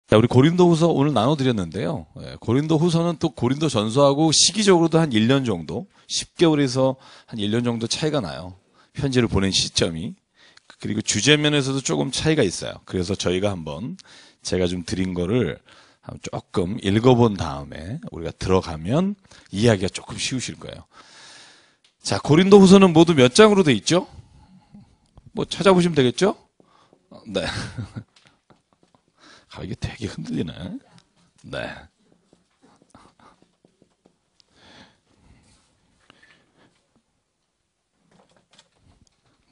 자, 우리 고린도후서 오늘 나눠드렸는데요. 고린도후서는 또 고린도전서하고 시기적으로도 한 1년 정도, 10개월에서 한 1년 정도 차이가 나요. 편지를 보낸 시점이. 그리고 주제면에서도 조금 차이가 있어요. 그래서 저희가 한번 제가 좀 드린 거를 조금 읽어본 다음에 우리가 들어가면 이해하기가 조금 쉬우실 거예요. 자, 고린도후서는 모두 몇 장으로 돼 있죠? 뭐 찾아보시면 되겠죠? 네. 아, 이게 되게 흔들리네. 네.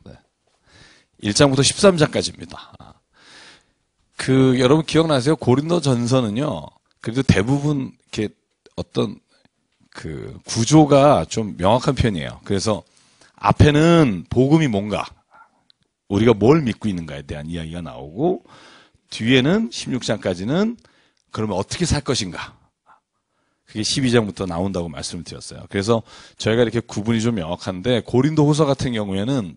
네. 1장부터 13장까지입니다. 여러분 기억나세요? 고린도 전서는요, 그래도 대부분 이렇게 어떤 구조가 좀 명확한 편이에요. 그래서 앞에는 복음이 뭔가, 우리가 뭘 믿고 있는가에 대한 이야기가 나오고, 뒤에는 16장까지는 그러면 어떻게 살 것인가. 그게 12장부터 나온다고 말씀을 드렸어요. 그래서 저희가 이렇게 구분이 좀 명확한데 고린도후서 같은 경우에는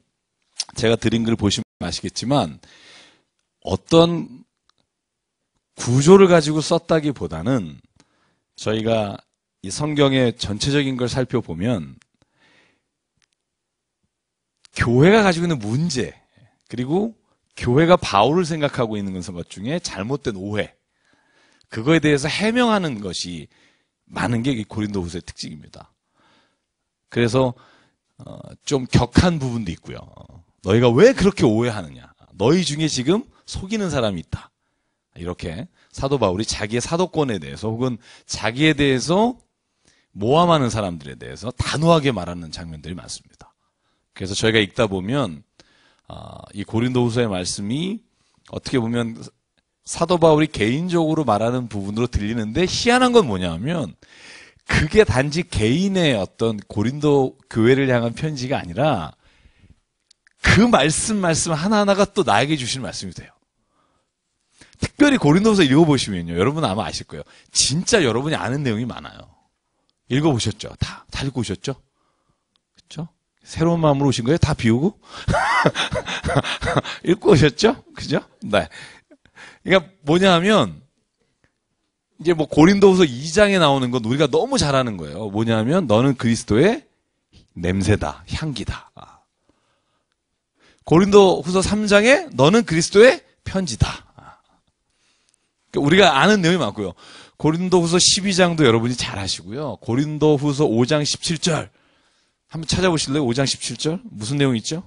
제가 드린 글 보시면 아시겠지만 어떤 구조를 가지고 썼다기보다는 저희가 이 성경의 전체적인 걸 살펴보면 교회가 가지고 있는 문제 그리고 교회가 바울을 생각하고 있는 것 중에 잘못된 오해, 그거에 대해서 해명하는 것이 많은 게 고린도후서의 특징입니다. 그래서 좀 격한 부분도 있고요. 너희가 왜 그렇게 오해하느냐? 너희 중에 지금 속이는 사람이 있다. 이렇게 사도 바울이 자기의 사도권에 대해서 혹은 자기에 대해서 모함하는 사람들에 대해서 단호하게 말하는 장면들이 많습니다. 그래서 저희가 읽다 보면 이 고린도후서의 말씀이 어떻게 보면 사도 바울이 개인적으로 말하는 부분으로 들리는데 희한한 건 뭐냐면 그게 단지 개인의 어떤 고린도 교회를 향한 편지가 아니라 그 말씀 하나하나가 또 나에게 주시는 말씀이 돼요. 특별히 고린도후서 읽어보시면요. 여러분 아마 아실 거예요. 진짜 여러분이 아는 내용이 많아요. 읽어보셨죠? 다 읽고 오셨죠? 그렇죠? 새로운 마음으로 오신 거예요? 다 비우고? 읽고 오셨죠? 그죠? 네. 그러니까 뭐냐 하면, 이제 뭐 고린도후서 2장에 나오는 건 우리가 너무 잘 아는 거예요. 뭐냐 하면, 너는 그리스도의 냄새다, 향기다. 고린도후서 3장에 너는 그리스도의 편지다. 그러니까 우리가 아는 내용이 많고요. 고린도후서 12장도 여러분이 잘 아시고요. 고린도후서 5장 17절. 한번 찾아보실래요? 5장 17절. 무슨 내용이 있죠?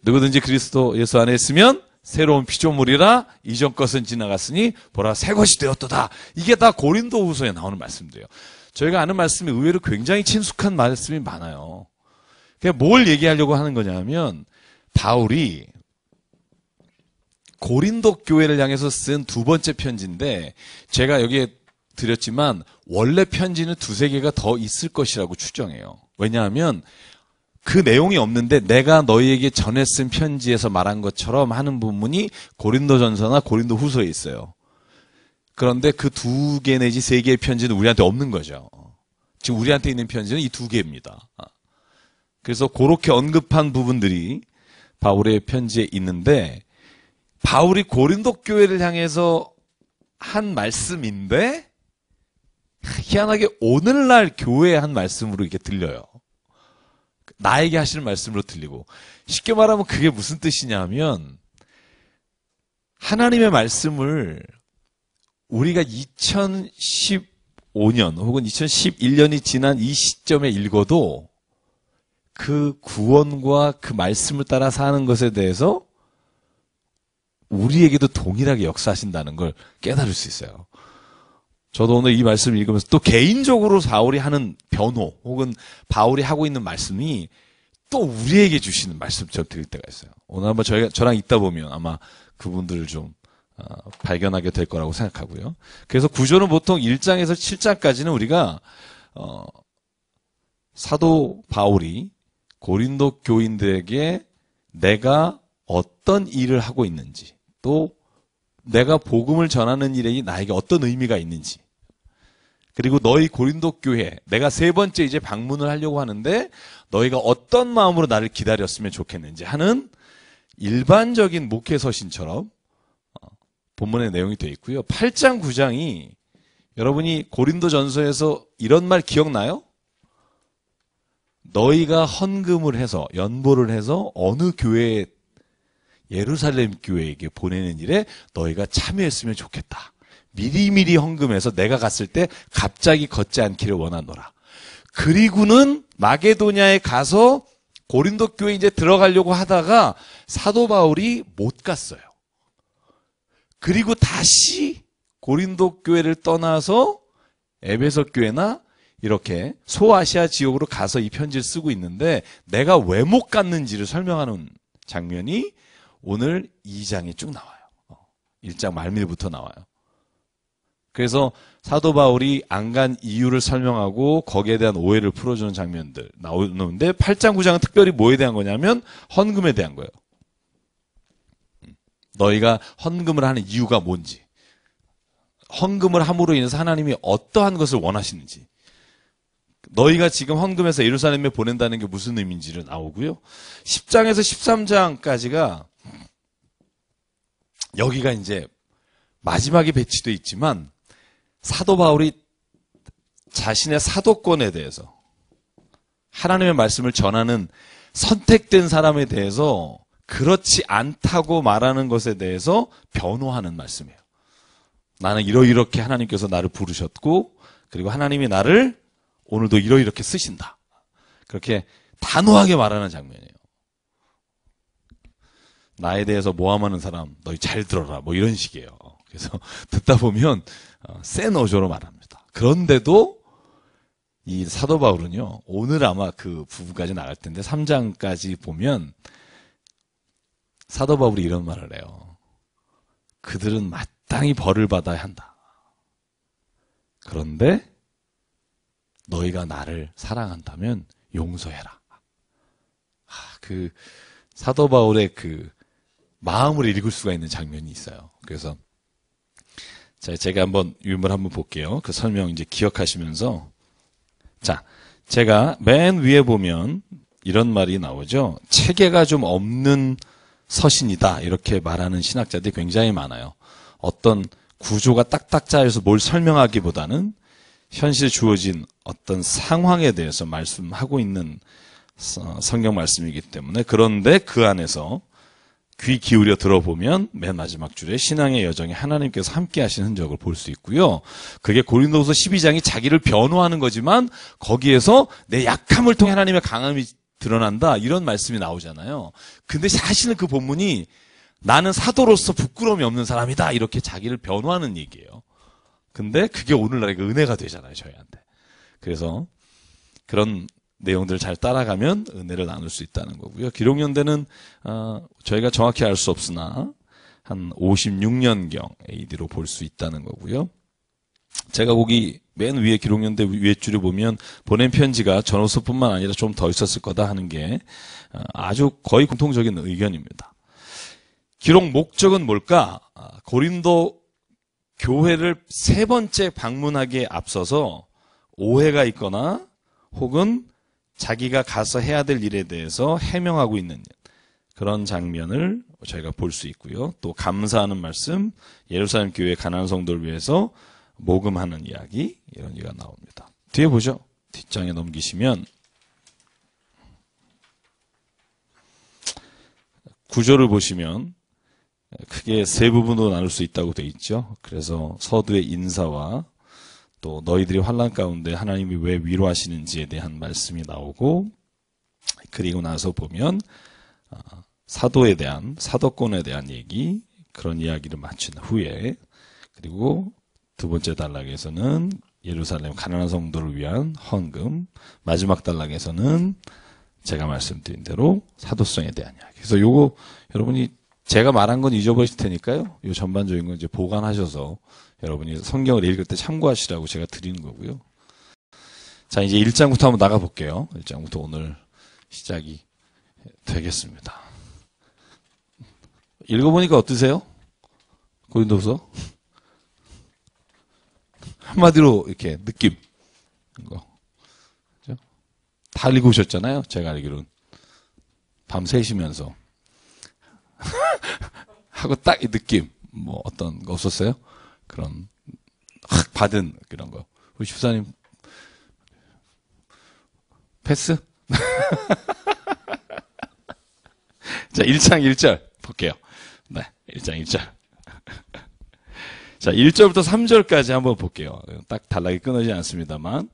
누구든지 그리스도 예수 안에 있으면 새로운 피조물이라 이전 것은 지나갔으니 보라 새 것이 되었도다. 이게 다 고린도후서에 나오는 말씀들이에요. 저희가 아는 말씀이 의외로 굉장히 친숙한 말씀이 많아요. 그러니까 뭘 얘기하려고 하는 거냐면 바울이 고린도 교회를 향해서 쓴 두 번째 편지인데 제가 여기에 드렸지만 원래 편지는 두세 개가 더 있을 것이라고 추정해요. 왜냐하면 그 내용이 없는데 내가 너희에게 전해 쓴 편지에서 말한 것처럼 하는 부분이 고린도전서나 고린도후서에 있어요. 그런데 그 두 개 내지 세 개의 편지는 우리한테 없는 거죠. 지금 우리한테 있는 편지는 이 두 개입니다. 그래서 그렇게 언급한 부분들이 바울의 편지에 있는데 바울이 고린도 교회를 향해서 한 말씀인데 희한하게 오늘날 교회에 한 말씀으로 이렇게 들려요. 나에게 하시는 말씀으로 들리고 쉽게 말하면 그게 무슨 뜻이냐면 하나님의 말씀을 우리가 2015년 혹은 2011년이 지난 이 시점에 읽어도 그 구원과 그 말씀을 따라 사는 것에 대해서 우리에게도 동일하게 역사하신다는 걸 깨달을 수 있어요. 저도 오늘 이 말씀을 읽으면서 또 개인적으로 바울이 하는 변호 혹은 바울이 하고 있는 말씀이 또 우리에게 주시는 말씀처럼 들릴 때가 있어요. 오늘 한번 저랑 있다 보면 아마 그분들을 좀 발견하게 될 거라고 생각하고요. 그래서 구조는 보통 1장에서 7장까지는 우리가 사도 바울이 고린도 교인들에게 내가 어떤 일을 하고 있는지 또 내가 복음을 전하는 일에 나에게 어떤 의미가 있는지 그리고 너희 고린도 교회 내가 세 번째 이제 방문을 하려고 하는데 너희가 어떤 마음으로 나를 기다렸으면 좋겠는지 하는 일반적인 목회 서신처럼 본문의 내용이 되어 있고요. 8장, 9장이 여러분이 고린도전서에서 이런 말 기억나요? 너희가 헌금을 해서 연보를 해서 어느 교회에 예루살렘 교회에게 보내는 일에 너희가 참여했으면 좋겠다. 미리미리 헌금해서 내가 갔을 때 갑자기 걷지 않기를 원하노라. 그리고는 마게도냐에 가서 고린도 교회에 이제 들어가려고 하다가 사도 바울이 못 갔어요. 그리고 다시 고린도 교회를 떠나서 에베소 교회나 이렇게 소아시아 지역으로 가서 이 편지를 쓰고 있는데 내가 왜 못 갔는지를 설명하는 장면이 오늘 2장에 쭉 나와요. 1장 말밀부터 나와요. 그래서 사도 바울이 안 간 이유를 설명하고 거기에 대한 오해를 풀어주는 장면들 나오는데 8장, 9장은 특별히 뭐에 대한 거냐면 헌금에 대한 거예요. 너희가 헌금을 하는 이유가 뭔지, 헌금을 함으로 인해서 하나님이 어떠한 것을 원하시는지, 너희가 지금 헌금해서 예루살렘에 보낸다는 게 무슨 의미인지를 나오고요. 10장에서 13장까지가 여기가 이제 마지막에 배치되어 있지만 사도 바울이 자신의 사도권에 대해서 하나님의 말씀을 전하는 선택된 사람에 대해서 그렇지 않다고 말하는 것에 대해서 변호하는 말씀이에요. 나는 이렇게 하나님께서 나를 부르셨고 그리고 하나님이 나를 오늘도 이렇게 쓰신다. 그렇게 단호하게 말하는 장면이에요. 나에 대해서 모함하는 사람 너희 잘 들어라 뭐 이런 식이에요. 그래서 듣다 보면 센 어조로 말합니다. 그런데도 이 사도 바울은요. 오늘 아마 그 부분까지 나갈 텐데 3장까지 보면 사도 바울이 이런 말을 해요. 그들은 마땅히 벌을 받아야 한다. 그런데 너희가 나를 사랑한다면 용서해라. 그 사도 바울의 그 마음을 읽을 수가 있는 장면이 있어요. 그래서 제가 한번 유물 한번 볼게요. 그 설명 이제 기억하시면서 자, 제가 맨 위에 보면 이런 말이 나오죠. 체계가 좀 없는 서신이다. 이렇게 말하는 신학자들이 굉장히 많아요. 어떤 구조가 딱딱 짜여서 뭘 설명하기보다는 현실에 주어진 어떤 상황에 대해서 말씀하고 있는 성경 말씀이기 때문에 그런데 그 안에서 귀 기울여 들어보면 맨 마지막 줄에 신앙의 여정에 하나님께서 함께 하신 흔적을 볼 수 있고요. 그게 고린도후서 12장이 자기를 변호하는 거지만 거기에서 내 약함을 통해 하나님의 강함이 드러난다 이런 말씀이 나오잖아요. 근데 사실은 그 본문이 나는 사도로서 부끄러움이 없는 사람이다 이렇게 자기를 변호하는 얘기예요. 근데 그게 오늘날의 그 은혜가 되잖아요, 저희한테. 그래서 그런 내용들을 잘 따라가면 은혜를 나눌 수 있다는 거고요. 기록연대는 저희가 정확히 알 수 없으나 한 56년경 AD로 볼 수 있다는 거고요. 제가 거기 맨 위에 기록연대 위에 줄에 보면 보낸 편지가 전후서뿐만 아니라 좀 더 있었을 거다 하는 게 아주 거의 공통적인 의견입니다. 기록 목적은 뭘까? 고린도 교회를 세 번째 방문하기에 앞서서 오해가 있거나 혹은 자기가 가서 해야 될 일에 대해서 해명하고 있는 그런 장면을 저희가 볼 수 있고요. 또 감사하는 말씀, 예루살렘 교회 가난한 성도를 위해서 모금하는 이야기 이런 얘기가 나옵니다. 뒤에 보죠. 뒷장에 넘기시면 구조를 보시면 크게 세 부분으로 나눌 수 있다고 되어 있죠. 그래서 서두의 인사와 또 너희들이 환난 가운데 하나님이 왜 위로하시는지에 대한 말씀이 나오고 그리고 나서 보면 사도에 대한 사도권에 대한 얘기 그런 이야기를 마친 후에 그리고 두 번째 단락에서는 예루살렘 가난한 성도를 위한 헌금 마지막 단락에서는 제가 말씀드린 대로 사도성에 대한 이야기. 그래서 요거 여러분이 제가 말한 건 잊어버리실 테니까요. 요 전반적인 건 이제 보관하셔서 여러분이 성경을 읽을 때 참고하시라고 제가 드리는 거고요. 자, 이제 1장부터 한번 나가볼게요. 1장부터 오늘 시작이 되겠습니다. 읽어보니까 어떠세요? 고린도후서? 한마디로 이렇게 느낌. 이거. 그죠? 다 읽으셨잖아요. 제가 알기로는. 밤 새시면서. 하고 딱 이 느낌. 뭐 어떤 거 없었어요? 그런 확 받은 그런 거. 우리 집사님 패스? 자, 1장 1절 볼게요. 네, 1장 1절. 자, 1절부터 3절까지 한번 볼게요. 딱 단락이 끊어지지 않습니다만.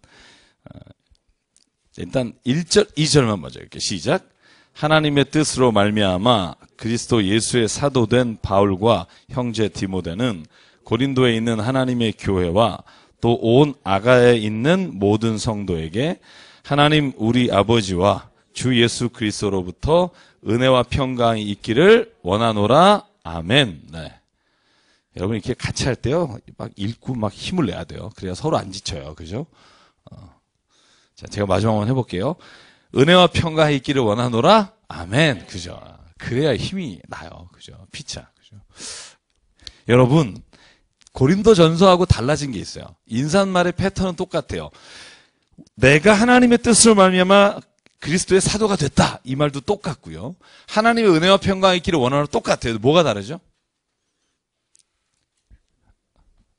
일단 1절, 2절만 먼저 이렇게 시작. 하나님의 뜻으로 말미암아 그리스도 예수의 사도된 바울과 형제 디모데는 고린도에 있는 하나님의 교회와 또 온 아가에 있는 모든 성도에게 하나님 우리 아버지와 주 예수 그리스도로부터 은혜와 평강이 있기를 원하노라. 아멘. 네. 여러분 이렇게 같이 할 때요, 막 읽고 막 힘을 내야 돼요. 그래야 서로 안 지쳐요. 그죠? 자, 제가 마지막 한번 해볼게요. 은혜와 평강이 있기를 원하노라. 아멘. 그죠? 그래야 힘이 나요. 그죠? 피차. 그죠? 여러분, 고린도 전서하고 달라진 게 있어요. 인사말의 패턴은 똑같아요. 내가 하나님의 뜻으로 말미암아 그리스도의 사도가 됐다. 이 말도 똑같고요. 하나님의 은혜와 평강이 있기를 원하노라 똑같아요. 뭐가 다르죠?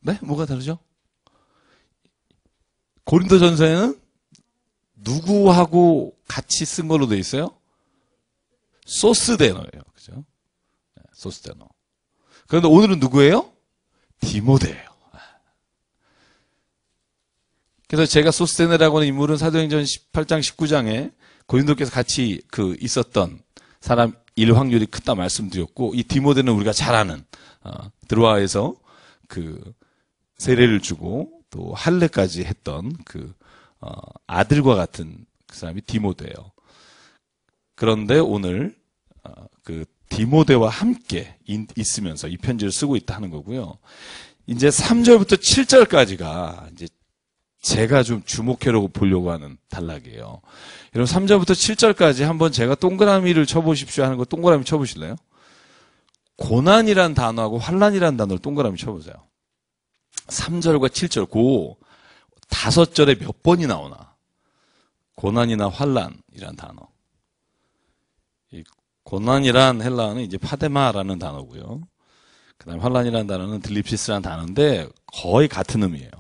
네? 뭐가 다르죠? 고린도 전서에는 누구하고 같이 쓴 걸로 돼 있어요? 소스데노예요. 그죠? 소스데노. 그런데 오늘은 누구예요? 디모데예요. 그래서 제가 소스데네라고 하는 인물은 사도행전 18장 19장에 고린도께서 같이 있었던 사람일 확률이 크다 말씀드렸고, 이 디모데는 우리가 잘 아는 드로아에서 세례를 주고 또 할례까지 했던 아들과 같은 그 사람이 디모데예요. 그런데 오늘 디모데와 함께 있으면서 이 편지를 쓰고 있다 하는 거고요. 이제 3절부터 7절까지가 이제 제가 좀 주목해보고 보려고 하는 단락이에요. 여러분 3절부터 7절까지 한번 제가 동그라미를 쳐보십시오 하는 거 동그라미 쳐보실래요? 고난이란 단어하고 환난이란 단어를 동그라미 쳐보세요. 3절과 7절, 그 5절에 몇 번이 나오나? 고난이나 환난이란 단어. 이 고난이란 헬라어는 이제 파데마라는 단어고요. 그 다음에 환난이라는 단어는 들립시스라는 단어인데 거의 같은 의미예요.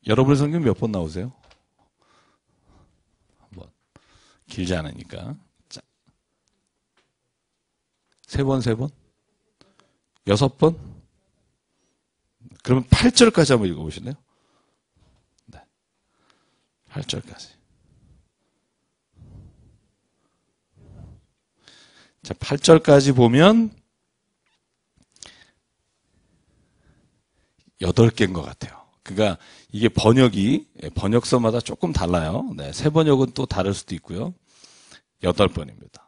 여러분의 성경 몇 번 나오세요? 한번. 길지 않으니까. 자. 3번, 3번? 6번? 그러면 8절까지 한번 읽어보실래요? 네. 8절까지. 자, 8절까지 보면 8개인 것 같아요. 그러니까 이게 번역서마다 조금 달라요. 네, 새 번역은 또 다를 수도 있고요. 8번입니다.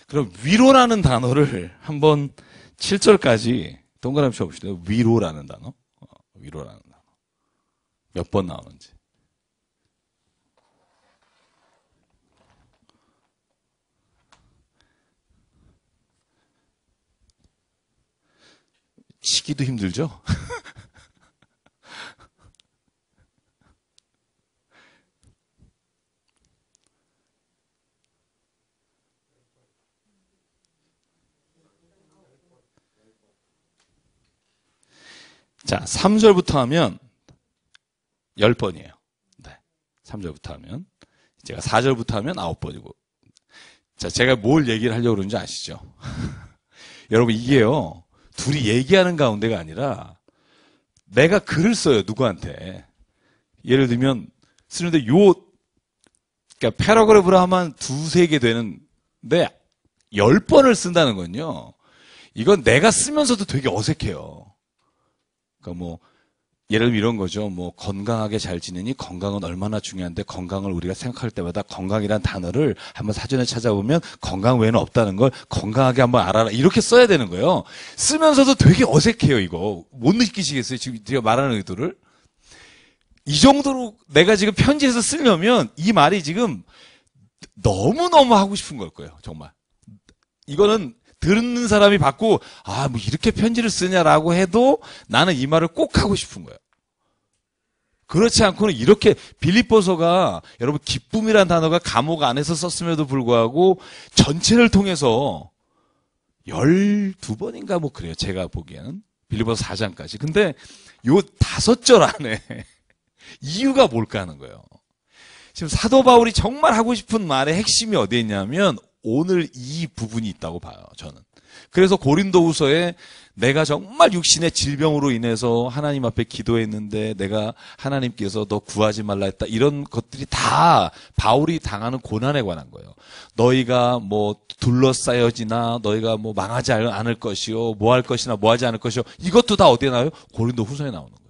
그럼 위로라는 단어를 한번 7절까지 동그라미 쳐봅시다. 위로라는 단어. 위로라는 단어. 몇 번 나오는지. 치기도 힘들죠? 자, 3절부터 하면 10번이에요. 네. 3절부터 하면. 제가 4절부터 하면 9번이고. 자, 제가 뭘 얘기를 하려고 그러는지 아시죠? 여러분, 이게요, 둘이 얘기하는 가운데가 아니라 내가 글을 써요, 누구한테. 예를 들면, 쓰는데 그러니까 패러그래프로 하면 2-3개 되는데 10번을 쓴다는 건요. 이건 내가 쓰면서도 되게 어색해요. 그러니까 예를 들면 이런 거죠. 건강하게 잘 지내니 건강은 얼마나 중요한데 건강을 우리가 생각할 때마다 건강이란 단어를 한번 사전에 찾아보면 건강 외에는 없다는 걸 건강하게 한번 알아라. 이렇게 써야 되는 거예요. 쓰면서도 되게 어색해요, 이거. 못 느끼시겠어요? 지금 제가 말하는 의도를? 이 정도로 내가 지금 편지에서 쓰려면 이 말이 지금 너무너무 하고 싶은 걸 거예요, 정말. 이거는 듣는 사람이 받고, 이렇게 편지를 쓰냐라고 해도 나는 이 말을 꼭 하고 싶은 거예요. 그렇지 않고는 이렇게 빌립보서가 여러분 기쁨이란 단어가 감옥 안에서 썼음에도 불구하고 전체를 통해서 12번인가 뭐 그래요. 제가 보기에는. 빌립보서 4장까지. 근데 요 5절 안에 이유가 뭘까 하는 거예요. 지금 사도 바울이 정말 하고 싶은 말의 핵심이 어디에 있냐면 오늘 이 부분이 있다고 봐요. 저는. 그래서 고린도후서에 내가 정말 육신의 질병으로 인해서 하나님 앞에 기도했는데 내가 하나님께서 너 구하지 말라 했다. 이런 것들이 다 바울이 당하는 고난에 관한 거예요. 너희가 뭐 둘러싸여지나 너희가 뭐 망하지 않을 것이요. 뭐 할 것이나 뭐 하지 않을 것이요. 이것도 다 어디에 나와요? 고린도후서에 나오는 거예요.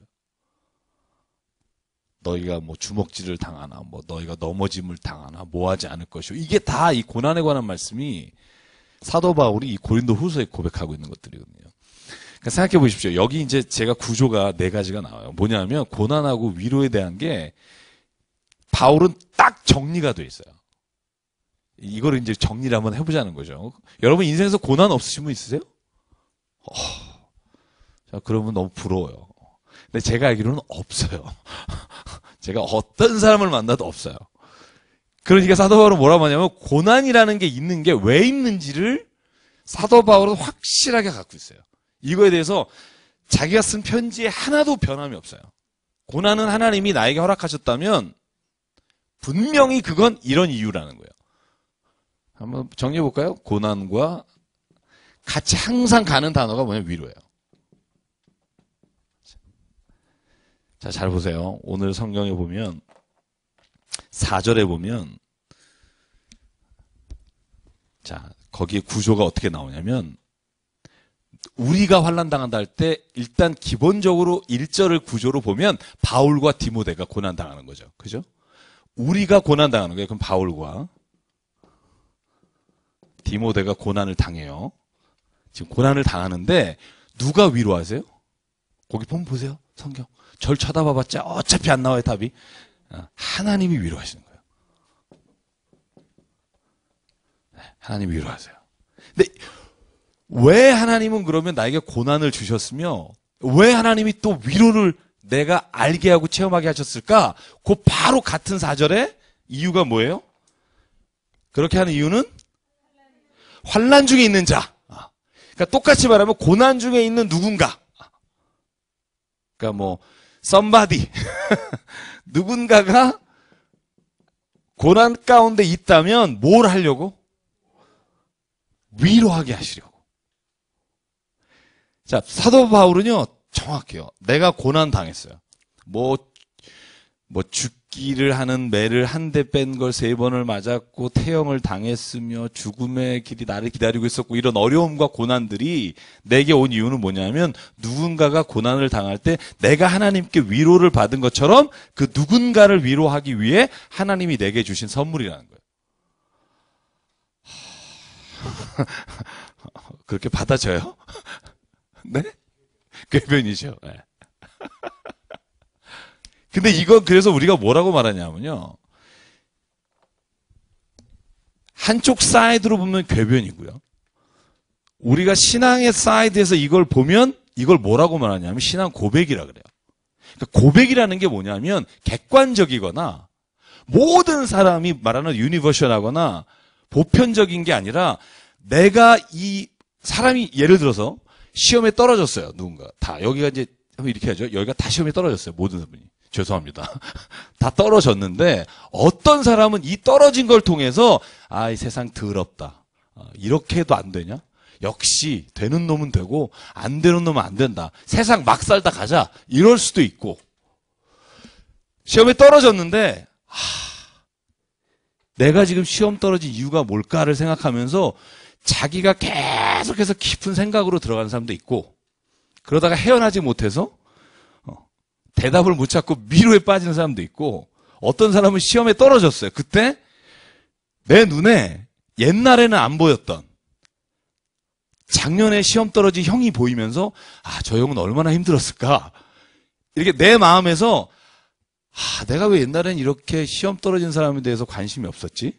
너희가 뭐 주먹질을 당하나 뭐 너희가 넘어짐을 당하나 뭐 하지 않을 것이요. 이게 다 이 고난에 관한 말씀이 사도 바울이 이 고린도후서에 고백하고 있는 것들이거든요. 그러니까 생각해 보십시오. 여기 이제 제가 구조가 4가지가 나와요. 뭐냐면 고난하고 위로에 대한 게 바울은 딱 정리가 돼 있어요. 이거를 이제 정리를 한번 해보자는 거죠. 여러분 인생에서 고난 없으신 분 있으세요? 자, 그러면 너무 부러워요. 근데 제가 알기로는 없어요. 제가 어떤 사람을 만나도 없어요. 그러니까 사도 바울은 뭐라고 하냐면 고난이라는 게 있는 게 왜 있는지를 사도 바울은 확실하게 갖고 있어요. 이거에 대해서 자기가 쓴 편지에 하나도 변함이 없어요. 고난은 하나님이 나에게 허락하셨다면 분명히 그건 이런 이유라는 거예요. 한번 정리해 볼까요? 고난과 같이 항상 가는 단어가 뭐냐면 위로예요. 자, 잘 보세요. 오늘 성경에 보면 4절에 보면 자, 거기에 구조가 어떻게 나오냐면 우리가 환난 당한다 할 때 일단 기본적으로 1절을 구조로 보면 바울과 디모데가 고난 당하는 거죠. 그죠? 우리가 고난 당하는 거예요. 그럼 바울과 디모데가 고난을 당해요. 지금 고난을 당하는데 누가 위로하세요? 거기 보면 보세요. 성경. 절 쳐다봐봤자 어차피 안 나와요, 답이. 하나님이 위로하시는 거예요. 하나님이 위로하세요. 근데 왜 하나님은 그러면 나에게 고난을 주셨으며 왜 하나님이 또 위로를 내가 알게 하고 체험하게 하셨을까? 그 바로 같은 4절에 이유가 뭐예요? 그렇게 하는 이유는 환난 중에 있는 자. 그러니까 똑같이 말하면 고난 중에 있는 누군가. 그러니까 뭐 somebody 누군가가 고난 가운데 있다면 뭘 하려고? 위로하게 하시려고. 자, 사도 바울은요 정확해요. 내가 고난 당했어요. 뭐 죽기를 하는 매를 한 대 뺀 걸 3번을 맞았고 태형을 당했으며 죽음의 길이 나를 기다리고 있었고 이런 어려움과 고난들이 내게 온 이유는 뭐냐면 누군가가 고난을 당할 때 내가 하나님께 위로를 받은 것처럼 그 누군가를 위로하기 위해 하나님이 내게 주신 선물이라는 거예요. 그렇게 받아져요? 네? 궤변이죠. 네. 근데 이건 그래서 우리가 뭐라고 말하냐면요. 한쪽 사이드로 보면 궤변이고요. 우리가 신앙의 사이드에서 이걸 보면 이걸 뭐라고 말하냐면 신앙 고백이라 그래요. 그러니까 고백이라는 게 뭐냐면 객관적이거나 모든 사람이 말하는 유니버셜하거나 보편적인 게 아니라 내가 이 사람이 예를 들어서 시험에 떨어졌어요. 누군가. 다 여기가 이제 한번 이렇게 하죠. 여기가 다 시험에 떨어졌어요. 모든 분이. 죄송합니다. 다 떨어졌는데 어떤 사람은 이 떨어진 걸 통해서 아, 이 세상 더럽다. 이렇게 해도 안 되냐? 역시 되는 놈은 되고 안 되는 놈은 안 된다. 세상 막 살다 가자. 이럴 수도 있고 시험에 떨어졌는데 내가 지금 시험 떨어진 이유가 뭘까를 생각하면서 자기가 계속해서 깊은 생각으로 들어가는 사람도 있고 그러다가 헤어나지 못해서 대답을 못 찾고 미루에 빠지는 사람도 있고 어떤 사람은 시험에 떨어졌어요. 그때 내 눈에 옛날에는 안 보였던 작년에 시험 떨어진 형이 보이면서 저 형은 얼마나 힘들었을까 이렇게 내 마음에서 내가 왜 옛날엔 이렇게 시험 떨어진 사람에 대해서 관심이 없었지?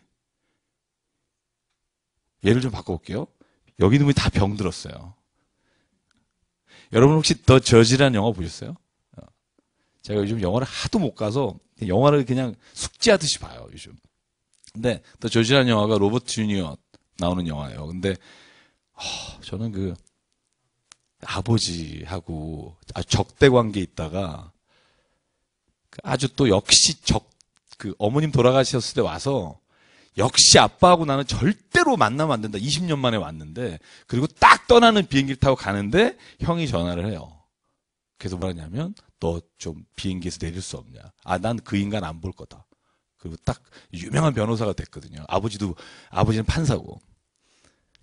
예를 좀 바꿔볼게요. 여기 있는 분이 다 병들었어요. 여러분 혹시 더 저지라는 영화 보셨어요? 제가 요즘 영화를 하도 못 가서 영화를 그냥 숙제하듯이 봐요, 요즘. 근데 더 조지라는 영화가 로버트 주니어 나오는 영화예요. 근데 저는 그 아버지하고 아주 적대 관계에 있다가 아주 또 역시 그 어머님 돌아가셨을 때 와서 역시 아빠하고 나는 절대로 만나면 안 된다. 20년 만에 왔는데, 그리고 딱 떠나는 비행기를 타고 가는데 형이 전화를 해요. 그래서 뭐라냐면 너 좀 비행기에서 내릴 수 없냐. 아, 난 그 인간 안 볼 거다. 그리고 딱 유명한 변호사가 됐거든요. 아버지는 판사고.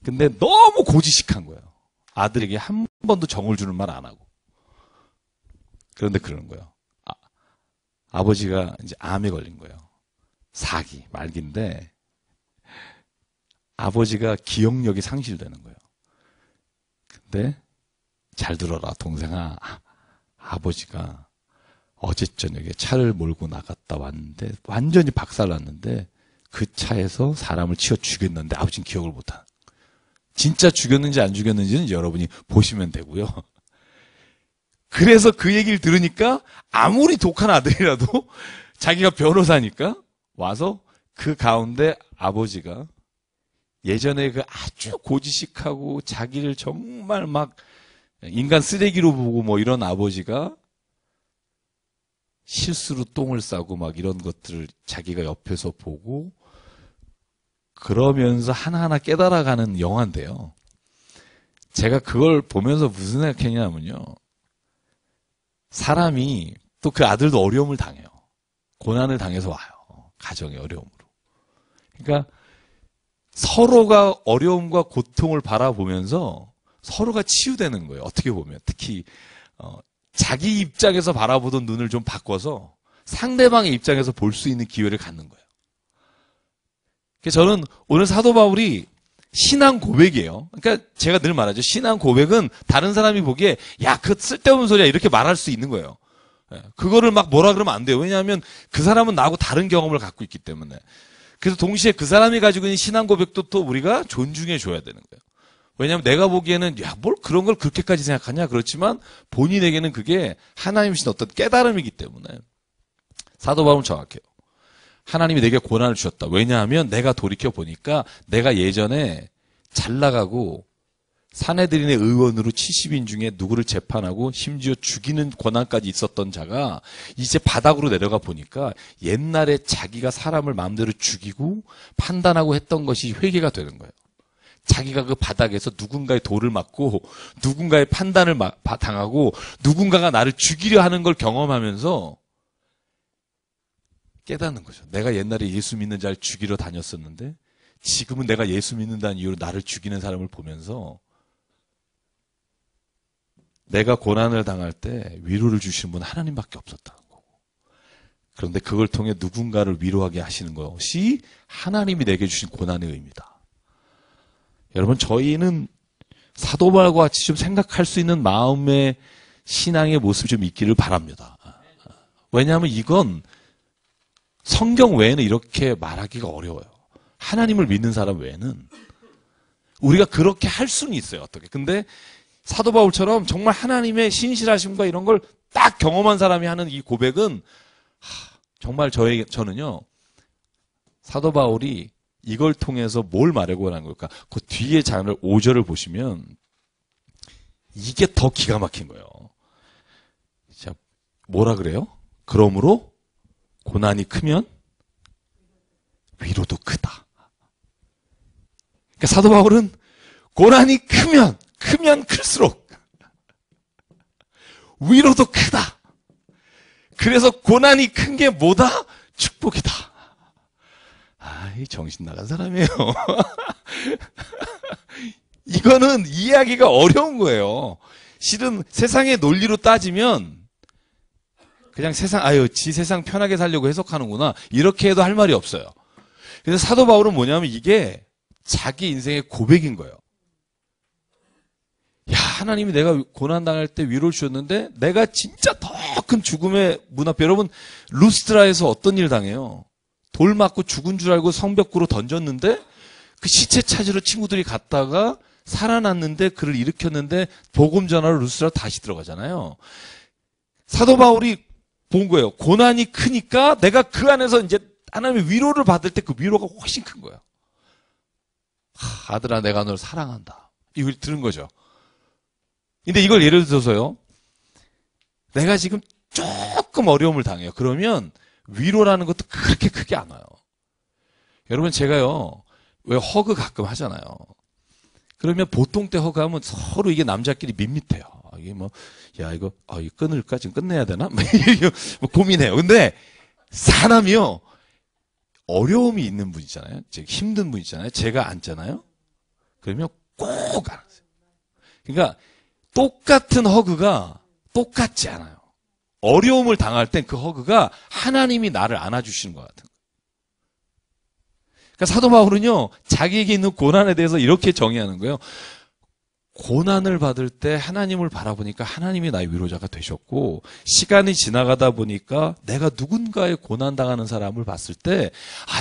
근데 너무 고지식한 거예요. 아들에게 한 번도 정을 주는 말 안 하고. 그런데 그러는 거예요. 아버지가 이제 암에 걸린 거예요. 말기인데 아버지가 기억력이 상실되는 거예요. 근데 잘 들어라, 동생아. 아버지가 어제 저녁에 차를 몰고 나갔다 왔는데 완전히 박살났는데 그 차에서 사람을 치어 죽였는데 아버지는 기억을 못하는. 진짜 죽였는지 안 죽였는지는 여러분이 보시면 되고요. 그래서 그 얘기를 들으니까 아무리 독한 아들이라도 자기가 변호사니까 와서 그 가운데 아버지가 예전에 그 아주 고지식하고 자기를 정말 막 인간 쓰레기로 보고 뭐 이런 아버지가 실수로 똥을 싸고 막 이런 것들을 자기가 옆에서 보고 그러면서 하나하나 깨달아가는 영화인데요. 제가 그걸 보면서 무슨 생각했냐면요. 사람이 또 그 아들도 어려움을 당해요. 고난을 당해서 와요. 가정의 어려움으로. 그러니까 서로가 어려움과 고통을 바라보면서 서로가 치유되는 거예요. 어떻게 보면. 특히 자기 입장에서 바라보던 눈을 좀 바꿔서 상대방의 입장에서 볼 수 있는 기회를 갖는 거예요. 그래서 저는 오늘 사도 바울이 신앙 고백이에요. 그러니까 제가 늘 말하죠. 신앙 고백은 다른 사람이 보기에 야, 그 쓸데없는 소리야 이렇게 말할 수 있는 거예요. 그거를 막 뭐라 그러면 안 돼요. 왜냐하면 그 사람은 나하고 다른 경험을 갖고 있기 때문에. 그래서 동시에 그 사람이 가지고 있는 신앙 고백도 또 우리가 존중해 줘야 되는 거예요. 왜냐하면 내가 보기에는 야, 뭘 그런 걸 그렇게까지 생각하냐. 그렇지만 본인에게는 그게 하나님 주신 어떤 깨달음이기 때문에. 사도 바울은 정확해요. 하나님이 내게 고난을 주셨다. 왜냐하면 내가 돌이켜 보니까 내가 예전에 잘 나가고 사내들인의 의원으로 70인 중에 누구를 재판하고 심지어 죽이는 권한까지 있었던 자가 이제 바닥으로 내려가 보니까 옛날에 자기가 사람을 마음대로 죽이고 판단하고 했던 것이 회개가 되는 거예요. 자기가 그 바닥에서 누군가의 돌을 맞고 누군가의 판단을 당하고 누군가가 나를 죽이려 하는 걸 경험하면서 깨닫는 거죠. 내가 옛날에 예수 믿는 자를 죽이러 다녔었는데 지금은 내가 예수 믿는다는 이유로 나를 죽이는 사람을 보면서 내가 고난을 당할 때 위로를 주시는 분은 하나님밖에 없었다는 거고. 그런데 그걸 통해 누군가를 위로하게 하시는 것이 하나님이 내게 주신 고난의 의미다. 여러분, 저희는 사도 바울과 같이 좀 생각할 수 있는 마음의 신앙의 모습이 좀 있기를 바랍니다. 왜냐하면 이건 성경 외에는 이렇게 말하기가 어려워요. 하나님을 믿는 사람 외에는 우리가 그렇게 할 수는 있어요. 어떻게. 근데 사도 바울처럼 정말 하나님의 신실하심과 이런 걸 딱 경험한 사람이 하는 이 고백은 정말 저는요. 사도 바울이 이걸 통해서 뭘 말하고 하는 걸까? 그 뒤에 장을 5절을 보시면 이게 더 기가 막힌 거예요. 자, 뭐라 그래요? 그러므로 고난이 크면 위로도 크다. 그러니까 사도 바울은 고난이 크면 클수록 위로도 크다. 그래서 고난이 큰 게 뭐다? 축복이다. 아이, 정신 나간 사람이에요. 이거는 이해하기가 어려운 거예요. 실은 세상의 논리로 따지면 그냥 지 세상 편하게 살려고 해석하는구나. 이렇게 해도 할 말이 없어요. 그래서 사도 바울은 뭐냐면 이게 자기 인생의 고백인 거예요. 야, 하나님이 내가 고난당할 때 위로를 주셨는데 내가 진짜 더 큰 죽음의 문 앞에, 여러분 루스트라에서 어떤 일 당해요? 돌 맞고 죽은 줄 알고 성벽구로 던졌는데 그 시체 찾으러 친구들이 갔다가 살아났는데 그를 일으켰는데 복음 전하러 루스트라 다시 들어가잖아요. 사도 바울이 본 거예요. 고난이 크니까 내가 그 안에서 이제 하나님의 위로를 받을 때 그 위로가 훨씬 큰 거예요. 아들아, 내가 너를 사랑한다. 이걸 들은 거죠. 근데 이걸 예를 들어서요, 내가 지금 조금 어려움을 당해요. 그러면 위로라는 것도 그렇게 크게 안 와요. 여러분, 제가요, 왜 허그 가끔 하잖아요. 그러면 보통 때 허그하면 서로 이게 남자끼리 밋밋해요. 이게 뭐, 야, 이거 끊을까? 지금 끝내야 되나? 뭐 고민해요. 근데 사람이요, 어려움이 있는 분 있잖아요. 힘든 분 있잖아요. 제가 앉잖아요. 그러면 꼭 안으세요. 그러니까 똑같은 허그가 똑같지 않아요. 어려움을 당할 땐 그 허그가 하나님이 나를 안아주시는 것 같은 거예요. 그러니까 사도 바울은요, 자기에게 있는 고난에 대해서 이렇게 정의하는 거예요. 고난을 받을 때 하나님을 바라보니까 하나님이 나의 위로자가 되셨고, 시간이 지나가다 보니까 내가 누군가의 고난당하는 사람을 봤을 때,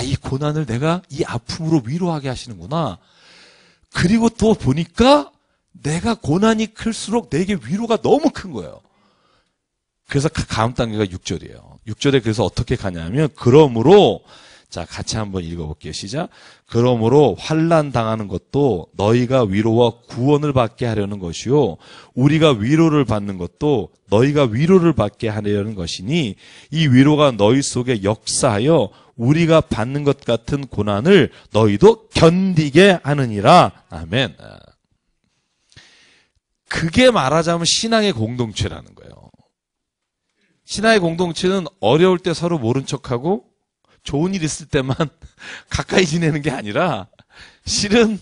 이 고난을 내가 이 아픔으로 위로하게 하시는구나. 그리고 또 보니까 내가 고난이 클수록 내게 위로가 너무 큰 거예요. 그래서 다음 단계가 6절이에요. 6절에 그래서 어떻게 가냐면, 그러므로, 자, 같이 한번 읽어볼게요. 시작. 그러므로 환난 당하는 것도 너희가 위로와 구원을 받게 하려는 것이요, 우리가 위로를 받는 것도 너희가 위로를 받게 하려는 것이니, 이 위로가 너희 속에 역사하여 우리가 받는 것 같은 고난을 너희도 견디게 하느니라. 아멘. 그게 말하자면 신앙의 공동체라는 거예요. 신앙의 공동체는 어려울 때 서로 모른 척하고 좋은 일 있을 때만 가까이 지내는 게 아니라, 실은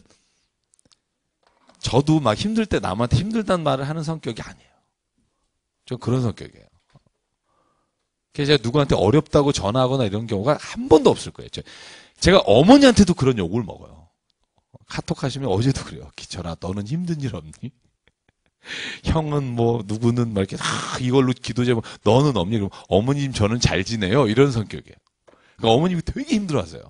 저도 막 힘들 때 남한테 힘들다는 말을 하는 성격이 아니에요. 좀 그런 성격이에요. 그래서 제가 누구한테 어렵다고 전화하거나 이런 경우가 한 번도 없을 거예요. 제가 어머니한테도 그런 욕을 먹어요. 카톡 하시면 어제도 그래요. 기철아, 너는 힘든 일 없니? 형은 뭐 누구는 막 이렇게 이걸로 기도 제목, 너는 없니? 그럼 어머님 저는 잘 지내요. 이런 성격이에요. 그러니까 어머님이 되게 힘들어하세요.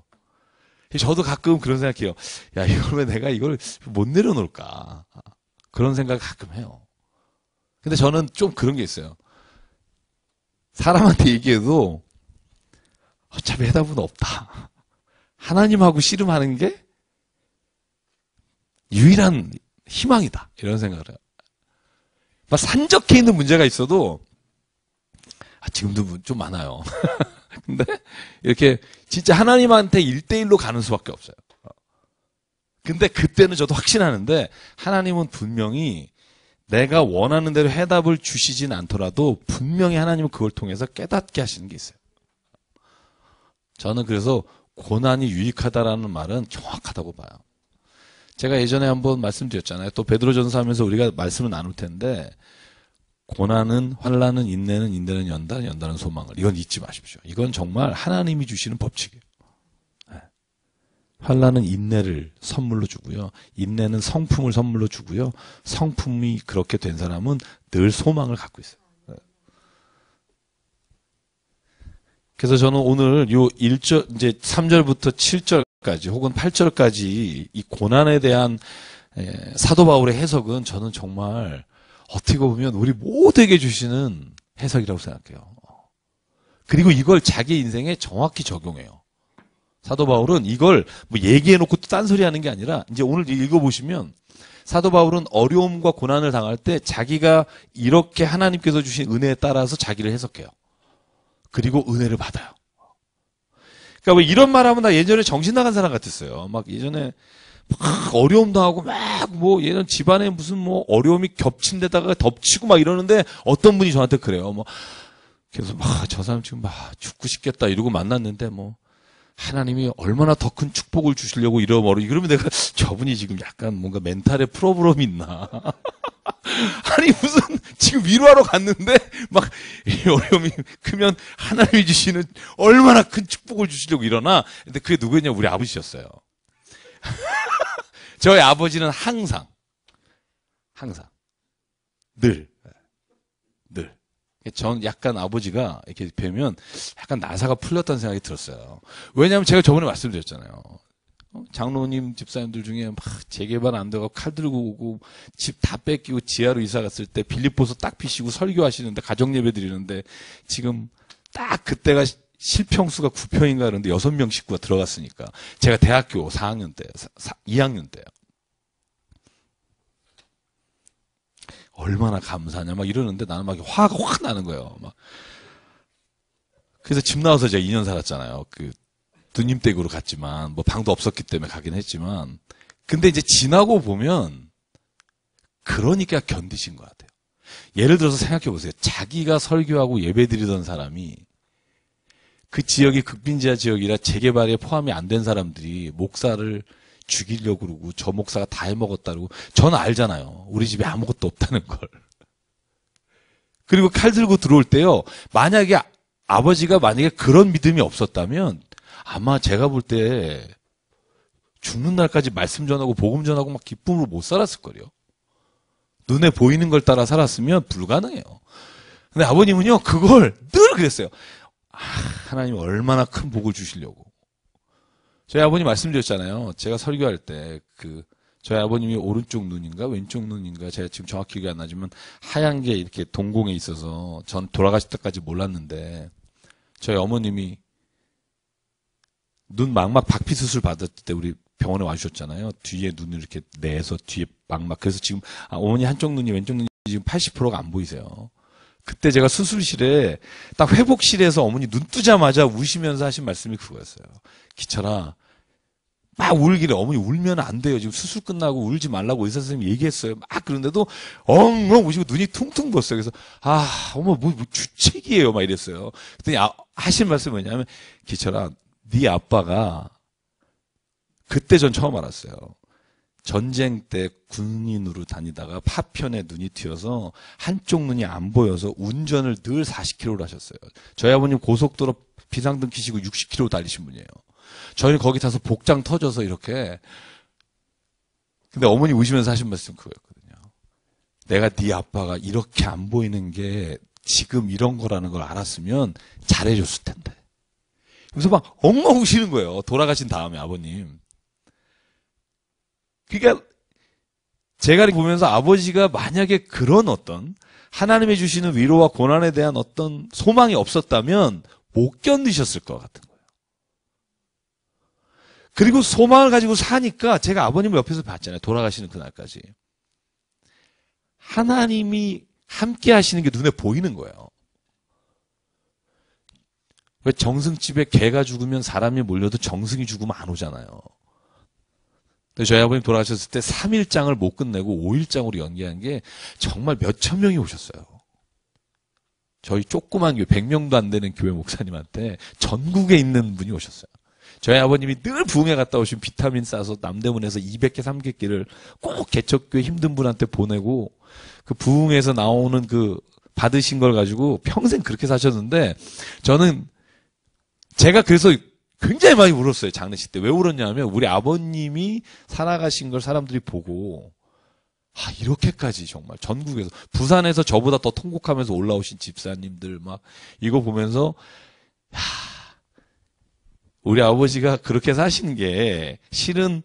저도 가끔 그런 생각해요. 야, 이걸 왜 내가 이걸 못 내려놓을까? 그런 생각을 가끔 해요. 근데 저는 좀 그런 게 있어요. 사람한테 얘기해도 어차피 해답은 없다. 하나님하고 씨름하는 게 유일한 희망이다. 이런 생각을 해요. 막 산적해 있는 문제가 있어도, 지금도 좀 많아요. 근데 이렇게 진짜 하나님한테 1대1로 가는 수밖에 없어요. 근데 그때는 저도 확신하는데, 하나님은 분명히 내가 원하는 대로 해답을 주시진 않더라도 분명히 하나님은 그걸 통해서 깨닫게 하시는 게 있어요. 저는 그래서 고난이 유익하다라는 말은 정확하다고 봐요. 제가 예전에 한번 말씀드렸잖아요. 또 베드로전서 하면서 우리가 말씀을 나눌 텐데, 고난은, 환난은, 인내는, 인내는 연단, 연단은 소망을. 이건 잊지 마십시오. 이건 정말 하나님이 주시는 법칙이에요. 환난은 인내를 선물로 주고요, 인내는 성품을 선물로 주고요, 성품이 그렇게 된 사람은 늘 소망을 갖고 있어요. 그래서 저는 오늘 요 1절, 이제 3절부터 7절까지 혹은 8절까지 이 고난에 대한 사도 바울의 해석은 저는 정말 어떻게 보면 우리 모두에게 주시는 해석이라고 생각해요. 그리고 이걸 자기 인생에 정확히 적용해요. 사도 바울은 이걸 뭐 얘기해놓고 또 딴소리 하는 게 아니라, 이제 오늘 읽어보시면 사도 바울은 어려움과 고난을 당할 때 자기가 이렇게 하나님께서 주신 은혜에 따라서 자기를 해석해요. 그리고 은혜를 받아요. 그러니까 뭐 이런 말 하면 나 예전에 정신 나간 사람 같았어요. 막 예전에 막 어려움도 하고 막 뭐 예전 집안에 무슨 뭐 어려움이 겹친 데다가 덮치고 막 이러는데, 어떤 분이 저한테 그래요. 뭐 그래서 막 저 사람 지금 막 죽고 싶겠다 이러고 만났는데, 뭐 하나님이 얼마나 더 큰 축복을 주시려고 이러머리, 그러면 내가 저분이 지금 약간 뭔가 멘탈에 프로브럼이 있나. 아니 무슨 지금 위로하러 갔는데 막 어려움이 크면 하나님이 주시는 얼마나 큰 축복을 주시려고 이러나. 근데 그게 누구였냐? 우리 아버지셨어요. 저희 아버지는 항상 늘 전 약간 아버지가 이렇게 뵈면 약간 나사가 풀렸다는 생각이 들었어요. 왜냐하면 제가 저번에 말씀드렸잖아요. 장로님 집사님들 중에 막 재개발 안 되고 칼 들고 오고 집 다 뺏기고 지하로 이사 갔을 때 빌립보서 딱 피시고 설교하시는데, 가정 예배 드리는데 지금 딱 그때가 실평수가 9평인가 그런데 6명 식구가 들어갔으니까. 제가 대학교 4학년 때요. 2학년 때요. 얼마나 감사하냐 막 이러는데 나는 막 화가 확 나는 거예요. 막. 그래서 집 나와서 제가 2년 살았잖아요. 그 누님 댁으로 갔지만 뭐 방도 없었기 때문에 가긴 했지만 근데 이제 지나고 보면 그러니까 견디신 것 같아요. 예를 들어서 생각해 보세요. 자기가 설교하고 예배드리던 사람이 그 지역이 극빈지하 지역이라 재개발에 포함이 안 된 사람들이 목사를 죽이려고 그러고 저 목사가 다 해먹었다 그러고 저는 알잖아요. 우리 집에 아무것도 없다는 걸. 그리고 칼 들고 들어올 때요. 만약에 아버지가 만약에 그런 믿음이 없었다면 아마 제가 볼 때 죽는 날까지 말씀 전하고 복음 전하고 막 기쁨으로 못 살았을 거예요. 눈에 보이는 걸 따라 살았으면 불가능해요. 근데 아버님은요, 그걸 늘 그랬어요. 하나님 얼마나 큰 복을 주시려고. 저희 아버님 말씀드렸잖아요. 제가 설교할 때, 저희 아버님이 오른쪽 눈인가, 왼쪽 눈인가, 제가 지금 정확히 기억이 안 나지만, 하얀 게 이렇게 동공에 있어서, 전 돌아가실 때까지 몰랐는데, 저희 어머님이 눈 망막 박피 수술 받을 때 우리 병원에 와주셨잖아요. 뒤에 눈을 이렇게 내서 뒤에 망막. 그래서 지금 어머니 한쪽 눈이 왼쪽 눈이 지금 80%가 안 보이세요. 그때 제가 수술실에 딱 회복실에서 어머니 눈 뜨자마자 우시면서 하신 말씀이 그거였어요. 기철아, 막 울길래 어머니 울면 안 돼요. 지금 수술 끝나고 울지 말라고 의사 선생님이 얘기했어요. 막 그런데도 엉엉 우시고 눈이 퉁퉁 부었어요. 그래서 어머 뭐 주책이에요. 막 이랬어요. 그랬더니 하신 말씀이 뭐냐면 기철아, 네 아빠가 그때 전 처음 알았어요. 전쟁 때 군인으로 다니다가 파편에 눈이 튀어서 한쪽 눈이 안 보여서 운전을 늘 40km로 하셨어요. 저희 아버님 고속도로 비상등 켜시고 60km 달리신 분이에요. 저희는 거기 타서 복장 터져서 이렇게. 근데 어머니 우시면서 하신 말씀 그거였거든요. 내가 네 아빠가 이렇게 안 보이는 게 지금 이런 거라는 걸 알았으면 잘해줬을 텐데. 그래서 막 엉엉 우시는 거예요. 돌아가신 다음에 아버님. 그러니까 제가 보면서 아버지가 만약에 그런 어떤 하나님이 주시는 위로와 고난에 대한 어떤 소망이 없었다면 못 견디셨을 것 같은 거예요. 그리고 소망을 가지고 사니까 제가 아버님을 옆에서 봤잖아요. 돌아가시는 그날까지. 하나님이 함께 하시는 게 눈에 보이는 거예요. 왜 정승집에 개가 죽으면 사람이 몰려도 정승이 죽으면 안 오잖아요. 저희 아버님 돌아가셨을 때 3일장을 못 끝내고 5일장으로 연기한 게 정말 몇천 명이 오셨어요. 저희 조그만 교회 100명도 안 되는 교회 목사님한테 전국에 있는 분이 오셨어요. 저희 아버님이 늘 부흥회 갔다 오신 비타민 싸서 남대문에서 200개 300개를 꼭 개척교회 힘든 분한테 보내고 그 부흥회에서 나오는 그 받으신 걸 가지고 평생 그렇게 사셨는데 저는 제가 그래서 굉장히 많이 울었어요. 장례식 때. 왜 울었냐면 우리 아버님이 살아가신 걸 사람들이 보고 이렇게까지 정말 전국에서 부산에서 저보다 더 통곡하면서 올라오신 집사님들 막 이거 보면서 우리 아버지가 그렇게 사신 게 실은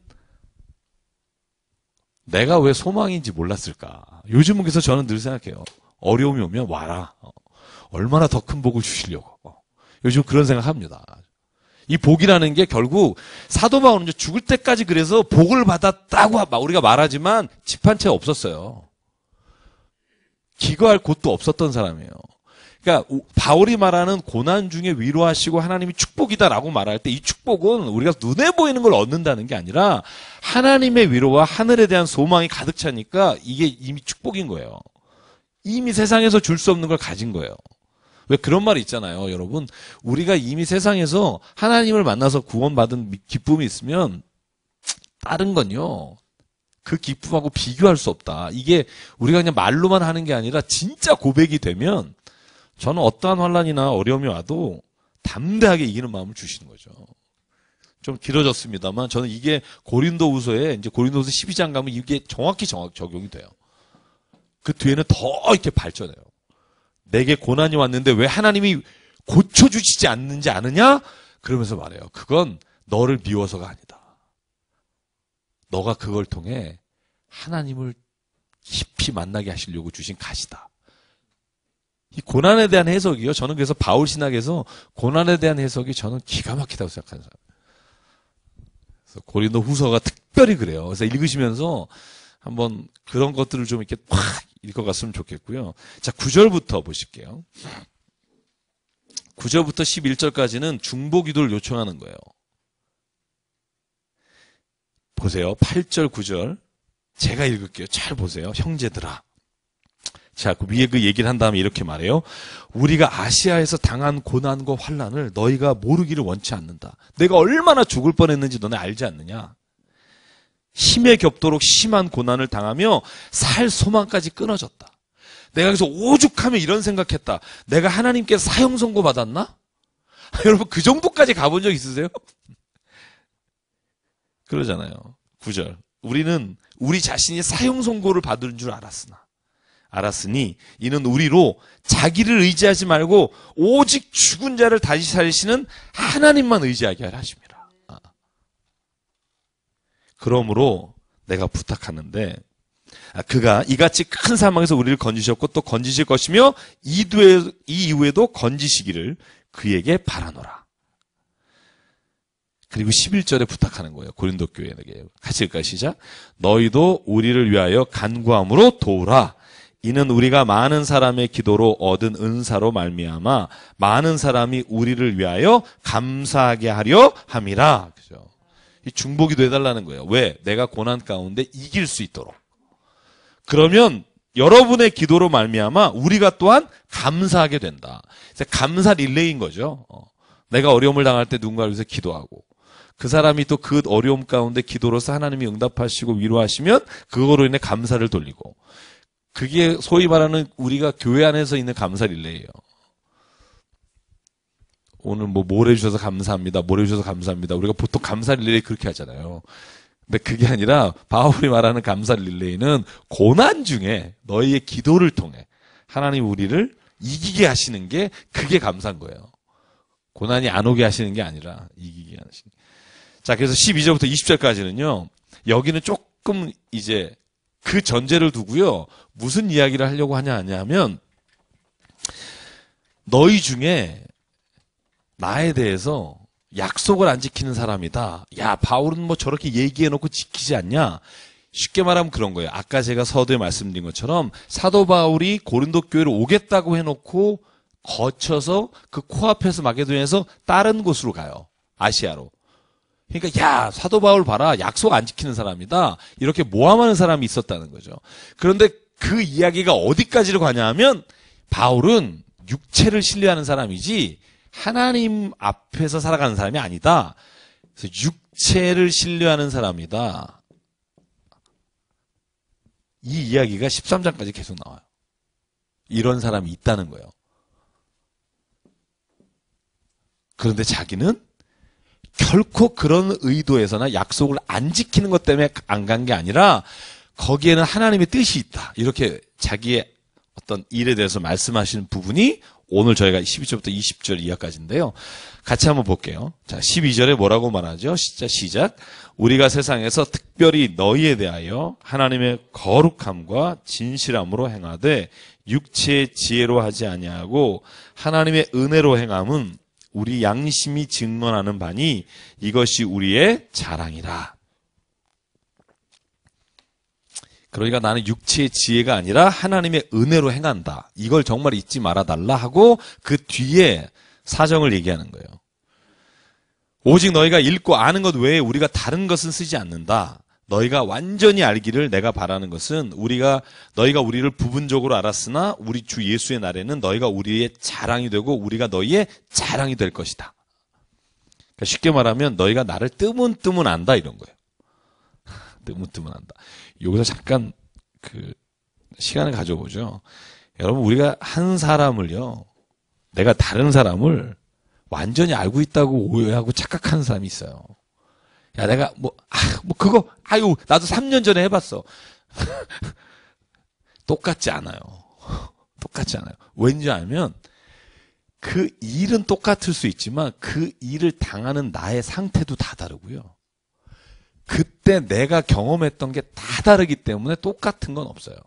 내가 왜 소망인지 몰랐을까. 요즘은 그래서 저는 늘 생각해요. 어려움이 오면 와라. 얼마나 더 큰 복을 주시려고. 요즘 그런 생각합니다. 이 복이라는 게 결국 사도 바울은 죽을 때까지 그래서 복을 받았다고 우리가 말하지만 집 한 채 없었어요. 기거할 곳도 없었던 사람이에요. 그러니까 바울이 말하는 고난 중에 위로하시고 하나님이 축복이다라고 말할 때 이 축복은 우리가 눈에 보이는 걸 얻는다는 게 아니라 하나님의 위로와 하늘에 대한 소망이 가득 차니까 이게 이미 축복인 거예요. 이미 세상에서 줄 수 없는 걸 가진 거예요. 왜 그런 말이 있잖아요, 여러분. 우리가 이미 세상에서 하나님을 만나서 구원받은 기쁨이 있으면 다른 건요. 그 기쁨하고 비교할 수 없다. 이게 우리가 그냥 말로만 하는 게 아니라 진짜 고백이 되면 저는 어떠한 환난이나 어려움이 와도 담대하게 이기는 마음을 주시는 거죠. 좀 길어졌습니다만 저는 이게 고린도후서에 이제 고린도후서 12장 가면 이게 정확히 적용이 돼요. 그 뒤에는 더 이렇게 발전해요. 내게 고난이 왔는데 왜 하나님이 고쳐주시지 않는지 아느냐? 그러면서 말해요. 그건 너를 미워서가 아니다. 너가 그걸 통해 하나님을 깊이 만나게 하시려고 주신 가시다. 이 고난에 대한 해석이요. 저는 그래서 바울 신학에서 고난에 대한 해석이 저는 기가 막히다고 생각하는 사람. 그래서 고린도 후서가 특별히 그래요. 그래서 읽으시면서 한번 그런 것들을 좀 이렇게 확 읽어갔으면 좋겠고요. 자, 9절부터 보실게요. 9절부터 11절까지는 중보 기도를 요청하는 거예요. 보세요. 8절, 9절. 제가 읽을게요. 잘 보세요. 형제들아. 자, 그 위에 그 얘기를 한 다음에 이렇게 말해요. 우리가 아시아에서 당한 고난과 환난을 너희가 모르기를 원치 않는다. 내가 얼마나 죽을 뻔했는지 너네 알지 않느냐? 힘에 겹도록 심한 고난을 당하며 살 소망까지 끊어졌다. 내가 그래서 오죽하면 이런 생각했다. 내가 하나님께 사형 선고 받았나? 여러분 그 정도까지 가본 적 있으세요? 그러잖아요. 9절. 우리는 우리 자신이 사형 선고를 받은 줄 알았으니 이는 우리로 자기를 의지하지 말고 오직 죽은 자를 다시 살리시는 하나님만 의지하게 하려 하십니다. 그러므로 내가 부탁하는데 그가 이같이 큰 사망에서 우리를 건지셨고 또 건지실 것이며 이 이후에도 건지시기를 그에게 바라노라. 그리고 11절에 부탁하는 거예요. 고린도 교회에게. 같이 읽을까요? 시작. 너희도 우리를 위하여 간구함으로 도우라. 이는 우리가 많은 사람의 기도로 얻은 은사로 말미암아 많은 사람이 우리를 위하여 감사하게 하려 함이라. 그죠? 이 중보기도 해달라는 거예요. 왜? 내가 고난 가운데 이길 수 있도록. 그러면 여러분의 기도로 말미암아 우리가 또한 감사하게 된다. 감사 릴레이인 거죠. 내가 어려움을 당할 때 누군가를 위해서 기도하고 그 사람이 또 그 어려움 가운데 기도로서 하나님이 응답하시고 위로하시면 그거로 인해 감사를 돌리고 그게 소위 말하는 우리가 교회 안에서 있는 감사 릴레이예요. 오늘 뭘 해주셔서 감사합니다. 뭘 해주셔서 감사합니다. 우리가 보통 감사 릴레이 그렇게 하잖아요. 근데 그게 아니라 바울이 말하는 감사 릴레이는 고난 중에 너희의 기도를 통해 하나님 우리를 이기게 하시는 게 그게 감사한 거예요. 고난이 안 오게 하시는 게 아니라 이기게 하시는. 자, 그래서 12절부터 20절까지는요. 여기는 조금 이제 그 전제를 두고요. 무슨 이야기를 하려고 하냐면 너희 중에 나에 대해서 약속을 안 지키는 사람이다. 야, 바울은 뭐 저렇게 얘기해놓고 지키지 않냐? 쉽게 말하면 그런 거예요. 아까 제가 서두에 말씀드린 것처럼 사도 바울이 고린도 교회로 오겠다고 해놓고 거쳐서 그 코앞에서 마게도냐에서 다른 곳으로 가요. 아시아로. 그러니까 야, 사도 바울 봐라. 약속 안 지키는 사람이다. 이렇게 모함하는 사람이 있었다는 거죠. 그런데 그 이야기가 어디까지로 가냐 하면 바울은 육체를 신뢰하는 사람이지 하나님 앞에서 살아가는 사람이 아니다. 그래서 육체를 신뢰하는 사람이다. 이 이야기가 13장까지 계속 나와요. 이런 사람이 있다는 거예요. 그런데 자기는 결코 그런 의도에서나 약속을 안 지키는 것 때문에 안 간 게 아니라 거기에는 하나님의 뜻이 있다. 이렇게 자기의 어떤 일에 대해서 말씀하시는 부분이 오늘 저희가 12절부터 20절 이하까지인데요. 같이 한번 볼게요. 자, 12절에 뭐라고 말하죠? 시작. 우리가 세상에서 특별히 너희에 대하여 하나님의 거룩함과 진실함으로 행하되 육체의 지혜로 하지 아니하고 하나님의 은혜로 행함은 우리 양심이 증언하는 바니 이것이 우리의 자랑이라. 그러니까 나는 육체의 지혜가 아니라 하나님의 은혜로 행한다. 이걸 정말 잊지 말아달라 하고 그 뒤에 사정을 얘기하는 거예요. 오직 너희가 읽고 아는 것 외에 우리가 다른 것은 쓰지 않는다. 너희가 완전히 알기를 내가 바라는 것은 너희가 우리를 부분적으로 알았으나 우리 주 예수의 날에는 너희가 우리의 자랑이 되고 우리가 너희의 자랑이 될 것이다. 그러니까 쉽게 말하면 너희가 나를 뜨문뜨문 안다 이런 거예요. 뜨문뜨문 안다. 여기서 잠깐 시간을 가져보죠. 여러분 우리가 한 사람을요. 내가 다른 사람을 완전히 알고 있다고 오해하고 착각하는 사람이 있어요. 야, 내가 나도 3년 전에 해봤어. 똑같지 않아요. 똑같지 않아요. 왠지 알면, 그 일은 똑같을 수 있지만, 그 일을 당하는 나의 상태도 다 다르고요. 그때 내가 경험했던 게 다 다르기 때문에 똑같은 건 없어요.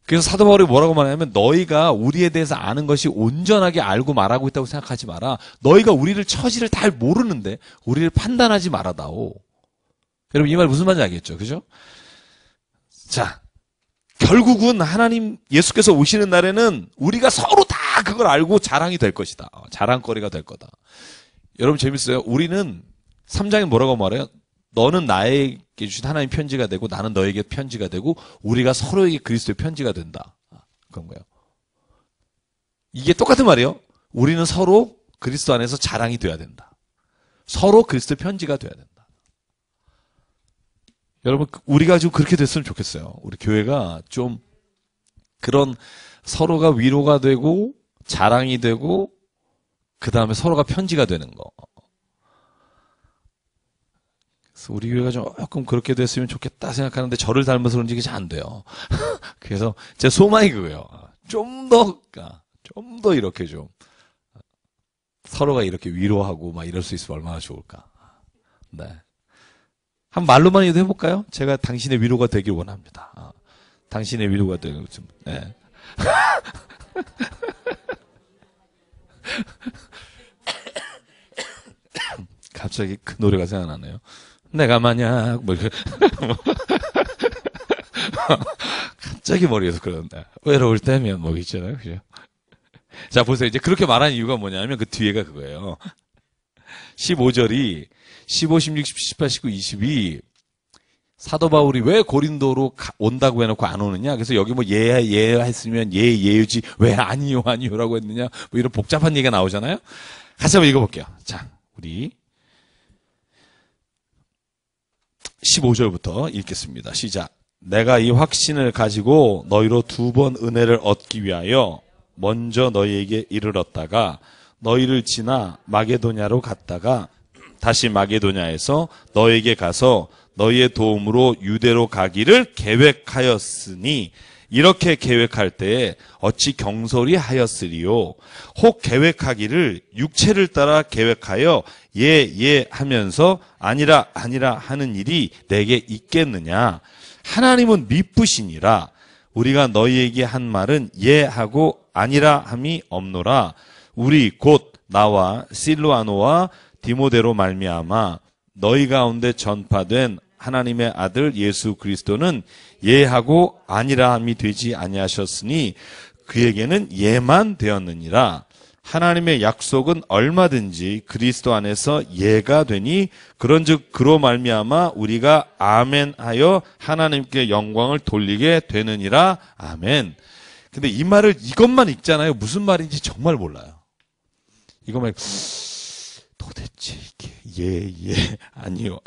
그래서 사도 바울이 뭐라고 말하냐면 너희가 우리에 대해서 아는 것이 온전하게 알고 말하고 있다고 생각하지 마라. 너희가 우리를 처지를 잘 모르는데 우리를 판단하지 말아다오. 여러분 이 말 무슨 말인지 알겠죠? 그죠? 자, 결국은 하나님 예수께서 오시는 날에는 우리가 서로 다 그걸 알고 자랑이 될 것이다. 자랑거리가 될 거다. 여러분 재밌어요. 우리는 3장에 뭐라고 말해요? 너는 나에게 주신 하나님 편지가 되고 나는 너에게 편지가 되고 우리가 서로에게 그리스도의 편지가 된다. 그런 거예요. 이게 똑같은 말이에요. 우리는 서로 그리스도 안에서 자랑이 돼야 된다. 서로 그리스도의 편지가 돼야 된다. 여러분 우리가 좀 그렇게 됐으면 좋겠어요. 우리 교회가 좀 그런 서로가 위로가 되고 자랑이 되고 그 다음에 서로가 편지가 되는 거. 그래서 우리 교회가 조금 그렇게 됐으면 좋겠다 생각하는데 저를 닮아서 그런지 그게 잘 안 돼요. 그래서 제 소망이 그거예요. 좀 더 이렇게 좀 서로가 이렇게 위로하고 막 이럴 수 있으면 얼마나 좋을까. 네. 한 말로만이라도 해볼까요? 제가 당신의 위로가 되길 원합니다. 당신의 위로가 되길 좀. 네. 갑자기 그 노래가 생각나네요. 내가 만약 뭐 이렇게 갑자기 머리에서 그러는데 외로울 때면 뭐 있잖아요, 그죠? 자 보세요. 이제 그렇게 말하는 이유가 뭐냐면 그 뒤에가 그거예요. 15절이 15, 16, 18, 19, 20이 사도 바울이 왜 고린도로 온다고 해놓고 안 오느냐? 그래서 여기 뭐 했으면 예유지 왜 아니요라고 했느냐? 뭐 이런 복잡한 얘기가 나오잖아요. 같이 한번 읽어볼게요. 자, 우리 15절부터 읽겠습니다. 시작. 내가 이 확신을 가지고 너희로 2번 은혜를 얻기 위하여 먼저 너희에게 이르렀다가 너희를 지나 마게도냐로 갔다가 다시 마게도냐에서 너희에게 가서 너희의 도움으로 유대로 가기를 계획하였으니 이렇게 계획할 때에 어찌 경솔히 하였으리요. 혹 계획하기를 육체를 따라 계획하여 예 하면서 아니라 하는 일이 내게 있겠느냐. 하나님은 미쁘시니라. 우리가 너희에게 한 말은 예 하고 아니라 함이 없노라. 우리 곧 나와 실로아노와 디모데로 말미암아 너희 가운데 전파된 하나님의 아들 예수 그리스도는 예하고 아니라함이 되지 아니하셨으니 그에게는 예만 되었느니라. 하나님의 약속은 얼마든지 그리스도 안에서 예가 되니 그런즉 그로 말미암아 우리가 아멘하여 하나님께 영광을 돌리게 되느니라. 아멘. 근데 이 말을 이것만 읽잖아요. 무슨 말인지 정말 몰라요. 이것만 도대체 이게 아니요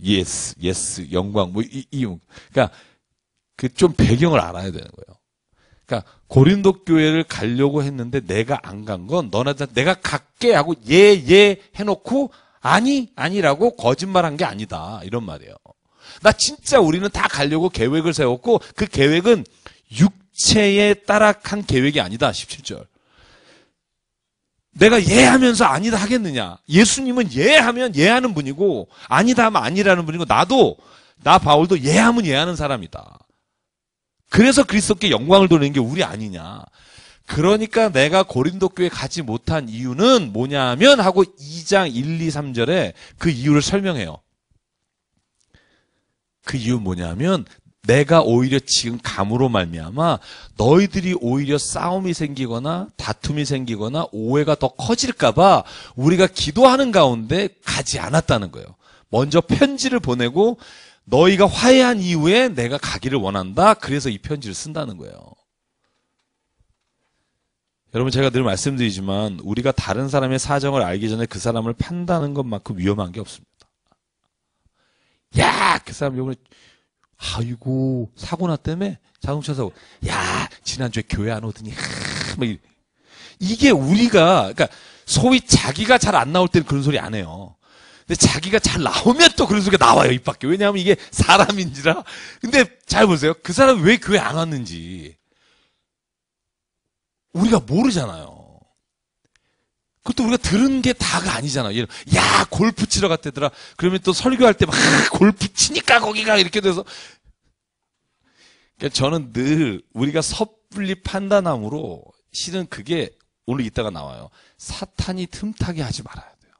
예스 영광 그러니까 그 좀 배경을 알아야 되는 거예요. 그러니까 고린도 교회를 가려고 했는데 내가 안 간 건 너나 내가 갈게 하고 예 해놓고 아니라고 거짓말한 게 아니다 이런 말이에요. 나 진짜 우리는 다 가려고 계획을 세웠고 그 계획은 육체에 따라간 계획이 아니다. 17절. 내가 예하면서 아니다 하겠느냐. 예수님은 예하면 예하는 분이고 아니다 하면 아니라는 분이고 나 바울도 예하면 예하는 사람이다. 그래서 그리스도께 영광을 돌리는 게 우리 아니냐. 그러니까 내가 고린도 교회 가지 못한 이유는 뭐냐면 하고 2장 1, 2, 3절에 그 이유를 설명해요. 그 이유는 뭐냐면 내가 오히려 지금 감으로 말미암아 너희들이 오히려 싸움이 생기거나 다툼이 생기거나 오해가 더 커질까봐 우리가 기도하는 가운데 가지 않았다는 거예요. 먼저 편지를 보내고 너희가 화해한 이후에 내가 가기를 원한다. 그래서 이 편지를 쓴다는 거예요. 여러분 제가 늘 말씀드리지만 우리가 다른 사람의 사정을 알기 전에 그 사람을 판단하는 것만큼 위험한 게 없습니다. 야, 그 사람 요번에 아이고 사고 났다며 자동차 사고. 야 지난주에 교회 안 오더니 막 이게 우리가 그러니까 소위 자기가 잘 안 나올 때는 그런 소리 안 해요. 근데 자기가 잘 나오면 또 그런 소리가 나와요 입 밖에. 왜냐하면 이게 사람인지라. 근데 잘 보세요. 그 사람이 왜 교회 안 왔는지 우리가 모르잖아요. 그것도 우리가 들은 게 다가 아니잖아요. 야 골프 치러 갔다더라. 그러면 또 설교할 때 막 골프 치니까 거기가 이렇게 돼서 그러니까 저는 늘 우리가 섣불리 판단함으로 실은 그게 오늘 이따가 나와요. 사탄이 틈타게 하지 말아야 돼요.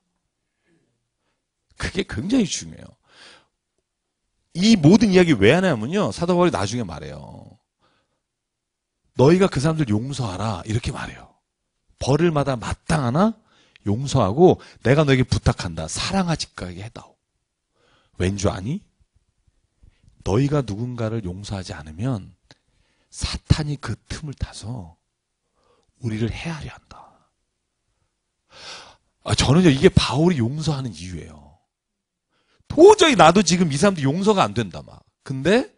그게 굉장히 중요해요. 이 모든 이야기 왜 하냐면요. 사도 바울이 나중에 말해요. 너희가 그 사람들 용서하라 이렇게 말해요. 벌을마다 마땅하나 용서하고 내가 너에게 부탁한다. 사랑하지까지 해다오. 왠 줄 아니? 너희가 누군가를 용서하지 않으면 사탄이 그 틈을 타서 우리를 해하려 한다. 저는요, 이게 바울이 용서하는 이유예요. 도저히 나도 지금 이 사람도 용서가 안 된다, 막. 근데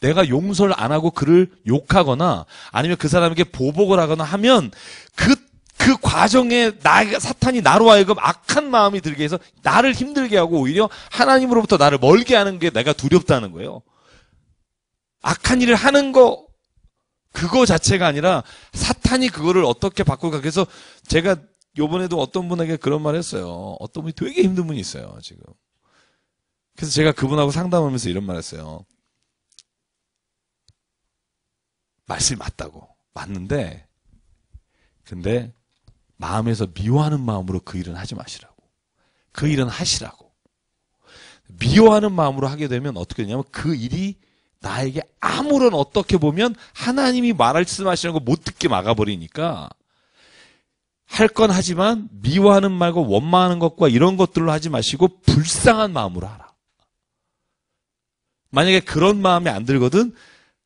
내가 용서를 안 하고 그를 욕하거나 아니면 그 사람에게 보복을 하거나 하면 그 과정에 사탄이 나로 하여금 악한 마음이 들게 해서 나를 힘들게 하고 오히려 하나님으로부터 나를 멀게 하는 게 내가 두렵다는 거예요. 악한 일을 하는 그거 자체가 아니라 사탄이 그거를 어떻게 바꿀까. 그래서 제가 요번에도 어떤 분에게 그런 말 했어요. 어떤 분이 되게 힘든 분이 있어요, 지금. 그래서 제가 그분하고 상담하면서 이런 말 했어요. 말씀이 맞다고. 맞는데, 근데 마음에서 미워하는 마음으로 그 일은 하지 마시라고. 그 일은 하시라고. 미워하는 마음으로 하게 되면 어떻게 되냐면 그 일이 나에게 아무런 어떻게 보면 하나님이 말씀하시는 거 못 듣게 막아버리니까 할 건 하지만 미워하는 말과 원망하는 것과 이런 것들로 하지 마시고 불쌍한 마음으로 하라. 만약에 그런 마음이 안 들거든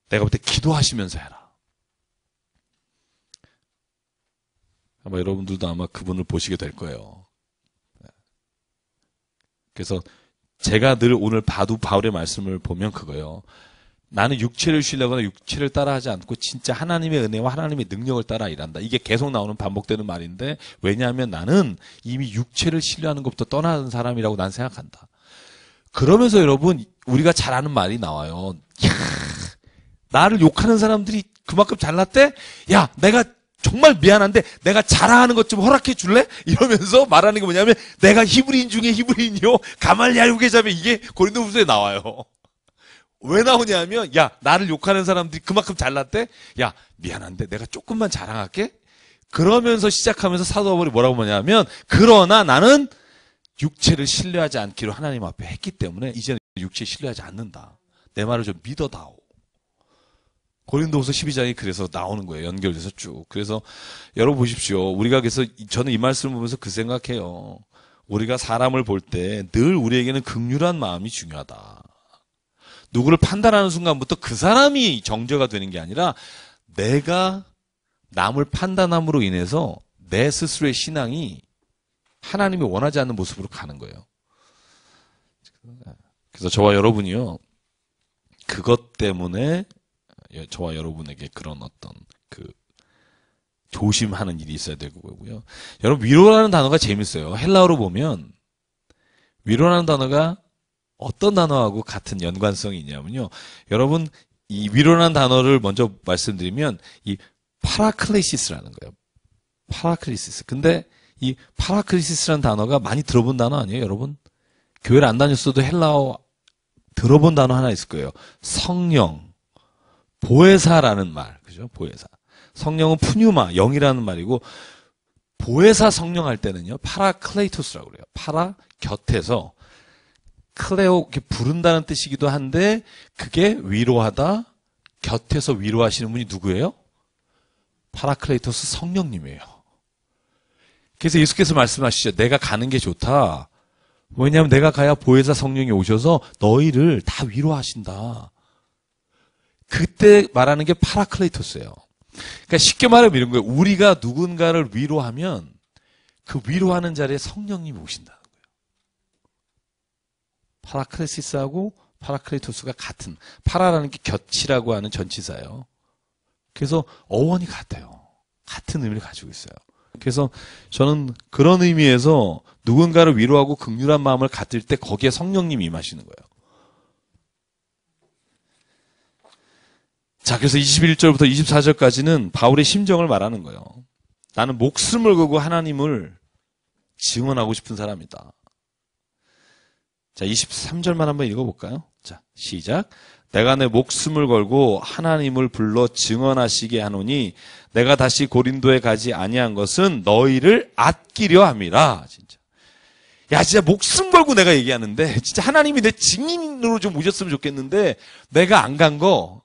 내가 볼 때 기도하시면서 해라. 아마 여러분들도 아마 그분을 보시게 될 거예요. 그래서 제가 늘 오늘 바울의 말씀을 보면 그거예요. 나는 육체를 신뢰하거나 육체를 따라하지 않고 진짜 하나님의 은혜와 하나님의 능력을 따라 일한다. 이게 계속 나오는 반복되는 말인데 왜냐하면 나는 이미 육체를 신뢰하는 것부터 떠나는 사람이라고 난 생각한다. 그러면서 여러분 우리가 잘 아는 말이 나와요. 야, 나를 욕하는 사람들이 그만큼 잘났대? 야, 내가 정말 미안한데 내가 자랑하는 것 좀 허락해 줄래? 이러면서 말하는 게 뭐냐면 내가 히브리인 중에 히브리인이요. 가말리엘 후계자면 이게 고린도후서에 나와요. 왜 나오냐면 야, 나를 욕하는 사람들이 그만큼 잘났대? 야, 미안한데 내가 조금만 자랑할게? 그러면서 시작하면서 사도 바울이 뭐라고 하냐면 그러나 나는 육체를 신뢰하지 않기로 하나님 앞에 했기 때문에 이제는 육체 신뢰하지 않는다. 내 말을 좀 믿어다오. 고린도후서 12장이 그래서 나오는 거예요. 연결돼서 쭉. 그래서 여러분 보십시오. 우리가 그래서 저는 이 말씀을 보면서 그 생각해요. 우리가 사람을 볼 때 늘 우리에게는 긍휼한 마음이 중요하다. 누구를 판단하는 순간부터 그 사람이 정죄가 되는 게 아니라 내가 남을 판단함으로 인해서 내 스스로의 신앙이 하나님이 원하지 않는 모습으로 가는 거예요. 그래서 저와 여러분이요. 그것 때문에 저와 여러분에게 그런 어떤 조심하는 일이 있어야 되고 거고요. 여러분 위로라는 단어가 재밌어요. 헬라어로 보면 위로라는 단어가 어떤 단어하고 같은 연관성이 있냐면요. 여러분 이 위로라는 단어를 먼저 말씀드리면 이 파라클레시스라는 거예요. 파라클레시스. 근데 이 파라클레시스라는 단어가 많이 들어본 단어 아니에요, 여러분? 교회를 안 다녔어도 헬라어 들어본 단어 하나 있을 거예요. 성령. 보혜사라는 말, 그죠? 보혜사. 성령은 푸뉴마, 영이라는 말이고, 보혜사 성령 할 때는요, 파라클레이토스라고 그래요. 파라, 곁에서, 클레오, 이렇게 부른다는 뜻이기도 한데, 그게 위로하다, 곁에서 위로하시는 분이 누구예요? 파라클레이토스 성령님이에요. 그래서 예수께서 말씀하시죠. 내가 가는 게 좋다. 왜냐하면 내가 가야 보혜사 성령이 오셔서 너희를 다 위로하신다. 그때 말하는 게 파라클레이토스예요. 그러니까 쉽게 말하면 이런 거예요. 우리가 누군가를 위로하면 그 위로하는 자리에 성령님이 오신다는 거예요. 파라클레시스하고 파라클레이토스가 같은, 파라라는 게 곁이라고 하는 전치사예요. 그래서 어원이 같아요. 같은 의미를 가지고 있어요. 그래서 저는 그런 의미에서 누군가를 위로하고 긍휼한 마음을 가질 때 거기에 성령님이 임하시는 거예요. 자, 그래서 21절부터 24절까지는 바울의 심정을 말하는 거예요. 나는 목숨을 걸고 하나님을 증언하고 싶은 사람이다. 자, 23절만 한번 읽어볼까요? 자, 시작. 내가 내 목숨을 걸고 하나님을 불러 증언하시게 하노니 내가 다시 고린도에 가지 아니한 것은 너희를 아끼려 함이라. 진짜. 야, 진짜 목숨 걸고 내가 얘기하는데 진짜 하나님이 내 증인으로 좀 오셨으면 좋겠는데 내가 안 간 거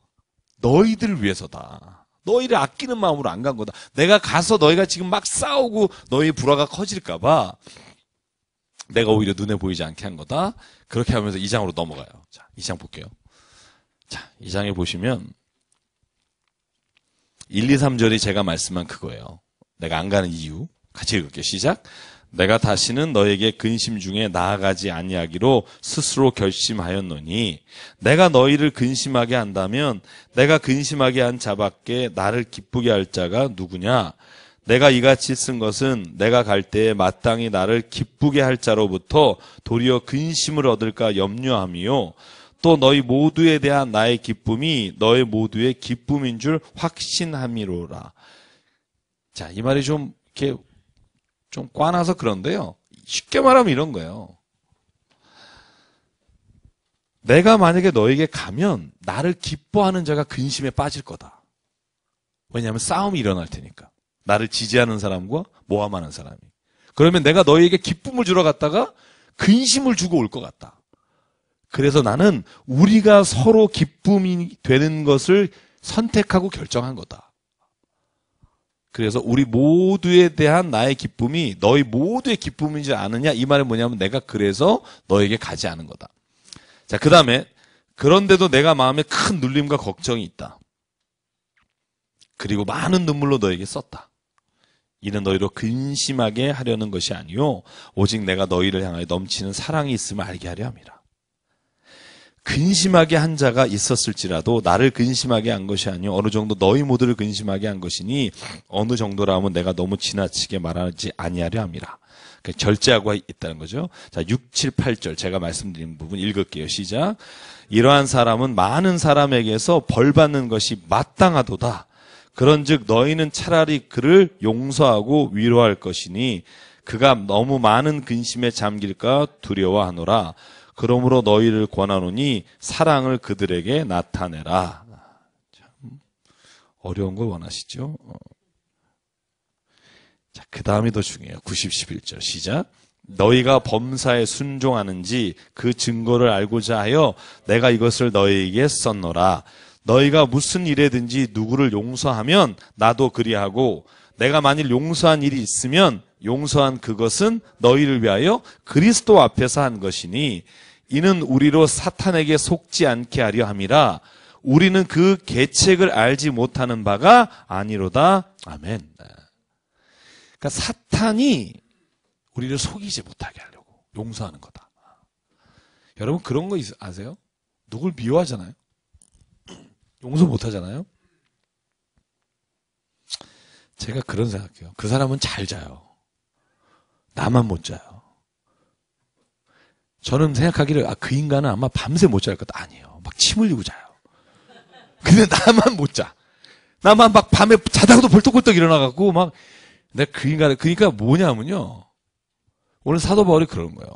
너희들을 위해서다. 너희를 아끼는 마음으로 안 간 거다. 내가 가서 너희가 지금 막 싸우고 너희의 불화가 커질까 봐 내가 오히려 눈에 보이지 않게 한 거다. 그렇게 하면서 2장으로 넘어가요. 자, 2장 볼게요. 자, 2장에 보시면 1, 2, 3절이 제가 말씀한 그거예요. 내가 안 가는 이유. 같이 읽을게요. 시작. 내가 다시는 너에게 근심 중에 나아가지 아니하기로 스스로 결심하였노니 내가 너희를 근심하게 한다면 내가 근심하게 한 자밖에 나를 기쁘게 할 자가 누구냐? 내가 이같이 쓴 것은 내가 갈 때에 마땅히 나를 기쁘게 할 자로부터 도리어 근심을 얻을까 염려함이요. 또 너희 모두에 대한 나의 기쁨이 너희 모두의 기쁨인 줄 확신함이로라. 자, 이 말이 좀 이렇게 좀 꽈나서 그런데요. 쉽게 말하면 이런 거예요. 내가 만약에 너에게 가면 나를 기뻐하는 자가 근심에 빠질 거다. 왜냐하면 싸움이 일어날 테니까. 나를 지지하는 사람과 모함하는 사람이. 그러면 내가 너에게 기쁨을 주러 갔다가 근심을 주고 올 것 같다. 그래서 나는 우리가 서로 기쁨이 되는 것을 선택하고 결정한 거다. 그래서 우리 모두에 대한 나의 기쁨이 너희 모두의 기쁨인지 아느냐? 이 말은 뭐냐면 내가 그래서 너에게 가지 않은 거다. 자, 그 다음에 그런데도 내가 마음에 큰 눌림과 걱정이 있다. 그리고 많은 눈물로 너에게 썼다. 이는 너희로 근심하게 하려는 것이 아니요 오직 내가 너희를 향하여 넘치는 사랑이 있음을 알게 하려 함이라. 근심하게 한 자가 있었을지라도 나를 근심하게 한 것이 아니요 어느 정도 너희 모두를 근심하게 한 것이니 어느 정도라 하면 내가 너무 지나치게 말하지 아니하려 함이라. 절제하고 있다는 거죠. 자, 6, 7, 8절 제가 말씀드린 부분 읽을게요. 시작. 이러한 사람은 많은 사람에게서 벌받는 것이 마땅하도다. 그런즉 너희는 차라리 그를 용서하고 위로할 것이니 그가 너무 많은 근심에 잠길까 두려워하노라. 그러므로 너희를 권하노니 사랑을 그들에게 나타내라. 참 어려운 걸 원하시죠? 자, 그 다음이 더 중요해요. 90, 11절 시작. 너희가 범사에 순종하는지 그 증거를 알고자 하여 내가 이것을 너희에게 썼노라. 너희가 무슨 일에든지 누구를 용서하면 나도 그리하고 내가 만일 용서한 일이 있으면 용서한 그것은 너희를 위하여 그리스도 앞에서 한 것이니 이는 우리로 사탄에게 속지 않게 하려 함이라. 우리는 그 계책을 알지 못하는 바가 아니로다. 아멘. 그러니까 사탄이 우리를 속이지 못하게 하려고 용서하는 거다. 여러분 그런 거 아세요? 누굴 미워하잖아요. 용서 못하잖아요. 제가 그런 생각해요. 그 사람은 잘 자요. 나만 못 자요. 저는 생각하기를 그 인간은 아마 밤새 못 잘 것 아니에요. 막 침 흘리고 자요. 근데 나만 못 자. 나만 막 밤에 자다가도 벌떡벌떡 일어나갖고 막 내가 그 인간을 그러니까 뭐냐면요. 오늘 사도 바울이 그런 거예요.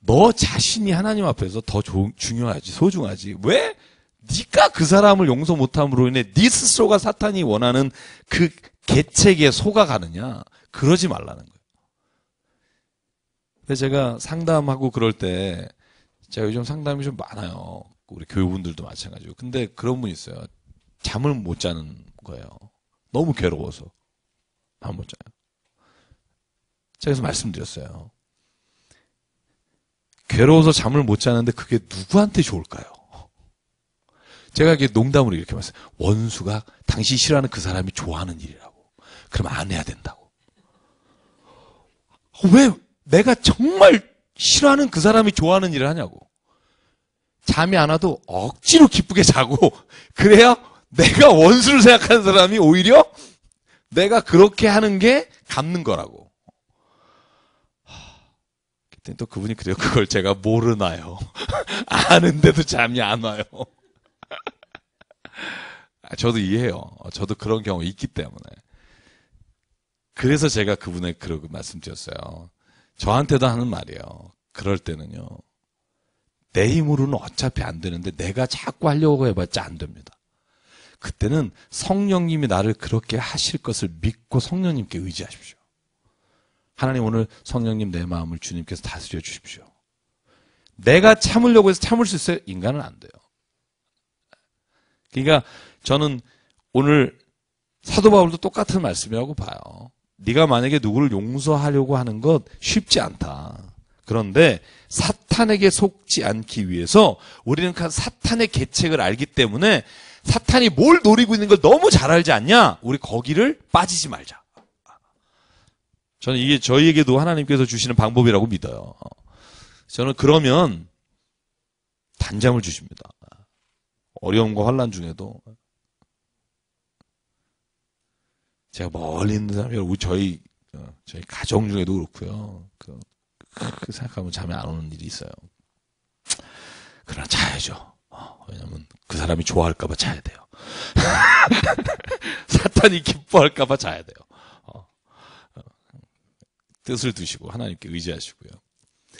너 자신이 하나님 앞에서 더 중요하지 소중하지. 왜? 네가 그 사람을 용서 못함으로 인해 네 스스로가 사탄이 원하는 그 계책에 속아가느냐. 그러지 말라는 거예요. 근데 제가 상담하고 그럴 때 제가 요즘 상담이 좀 많아요. 우리 교우분들도 마찬가지고. 근데 그런 분 있어요. 잠을 못 자는 거예요. 너무 괴로워서. 잠 못 자요. 제가 그래서 말씀드렸어요. 괴로워서 잠을 못 자는데 그게 누구한테 좋을까요? 제가 이게 농담으로 이렇게 말했어요. 원수가 당신 싫어하는 그 사람이 좋아하는 일이라고. 그럼 안 해야 된다고. 왜 내가 정말 싫어하는 그 사람이 좋아하는 일을 하냐고. 잠이 안 와도 억지로 기쁘게 자고 그래야 내가 원수를 생각하는 사람이 오히려 내가 그렇게 하는 게 갚는 거라고. 그때 또 그분이 그래요. 그걸 제가 모르나요. 아는데도 잠이 안 와요. 저도 이해해요. 저도 그런 경우 있기 때문에. 그래서 제가 그분의 그러고 말씀드렸어요. 저한테도 하는 말이에요. 그럴 때는요. 내 힘으로는 어차피 안 되는데 내가 자꾸 하려고 해봤자 안 됩니다. 그때는 성령님이 나를 그렇게 하실 것을 믿고 성령님께 의지하십시오. 하나님, 오늘 성령님 내 마음을 주님께서 다스려 주십시오. 내가 참으려고 해서 참을 수 있어요? 인간은 안 돼요. 그러니까 저는 오늘 사도 바울도 똑같은 말씀이라고 봐요. 네가 만약에 누구를 용서하려고 하는 것 쉽지 않다. 그런데 사탄에게 속지 않기 위해서 우리는 그 사탄의 계책을 알기 때문에 사탄이 뭘 노리고 있는 걸 너무 잘 알지 않냐? 우리 거기를 빠지지 말자. 저는 이게 저희에게도 하나님께서 주시는 방법이라고 믿어요. 저는 그러면 단잠을 주십니다. 어려움과 환난 중에도. 제가 멀리 있는 사람이, 저희 가정 중에도 그렇고요. 그 생각하면 잠이 안 오는 일이 있어요. 그러나 자야죠. 왜냐면 그 사람이 좋아할까봐 자야 돼요. 사탄이 기뻐할까봐 자야 돼요. 뜻을 두시고 하나님께 의지하시고요.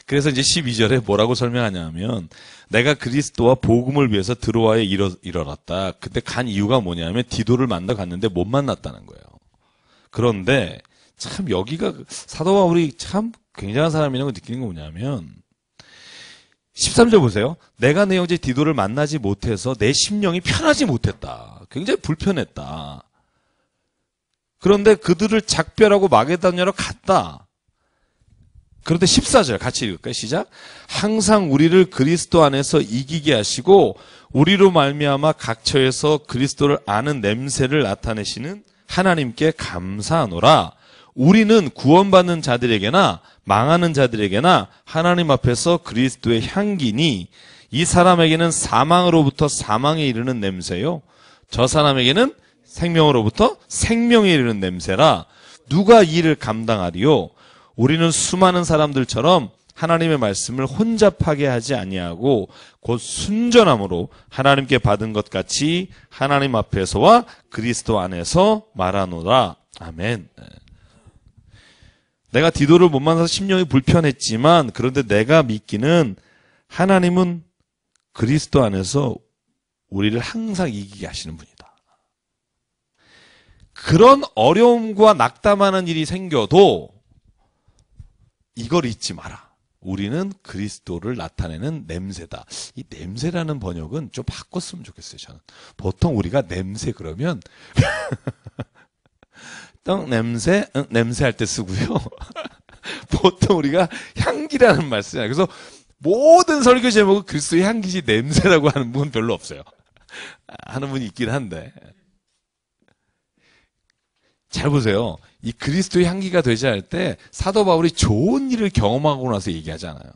그래서 이제 12절에 뭐라고 설명하냐면, 내가 그리스도와 복음을 위해서 드로아에 이르렀다. 그때 간 이유가 뭐냐면 디도를 만나 갔는데 못 만났다는 거예요. 그런데 참 여기가 사도 바울이 참 굉장한 사람이라는 걸 느끼는 거 뭐냐면, 13절 보세요. 내가 내 형제 디도를 만나지 못해서 내 심령이 편하지 못했다. 굉장히 불편했다. 그런데 그들을 작별하고 마게도냐로 갔다. 그런데 14절 같이 읽을까요? 시작. 항상 우리를 그리스도 안에서 이기게 하시고 우리로 말미암아 각처에서 그리스도를 아는 냄새를 나타내시는 하나님께 감사하노라. 우리는 구원받는 자들에게나 망하는 자들에게나 하나님 앞에서 그리스도의 향기니 이 사람에게는 사망으로부터 사망에 이르는 냄새요, 저 사람에게는 생명으로부터 생명에 이르는 냄새라. 누가 이 일을 감당하리요? 우리는 수많은 사람들처럼 하나님의 말씀을 혼잡하게 하지 아니하고 곧 순전함으로 하나님께 받은 것 같이 하나님 앞에서와 그리스도 안에서 말하노라. 아멘. 내가 디도를 못 만나서 심령이 불편했지만, 그런데 내가 믿기는 하나님은 그리스도 안에서 우리를 항상 이기게 하시는 분이다. 그런 어려움과 낙담하는 일이 생겨도 이걸 잊지 마라. 우리는 그리스도를 나타내는 냄새다. 이 냄새라는 번역은 좀 바꿨으면 좋겠어요, 저는. 보통 우리가 냄새 그러면 떡 냄새, 냄새 할 때 쓰고요. 보통 우리가 향기라는 말 쓰잖아요. 그래서 모든 설교 제목은 그리스도의 향기지 냄새라고 하는 분은 별로 없어요. 하는 분이 있긴 한데. 잘 보세요. 이 그리스도의 향기가 되지 않을 때 사도 바울이 좋은 일을 경험하고 나서 얘기하지 않아요.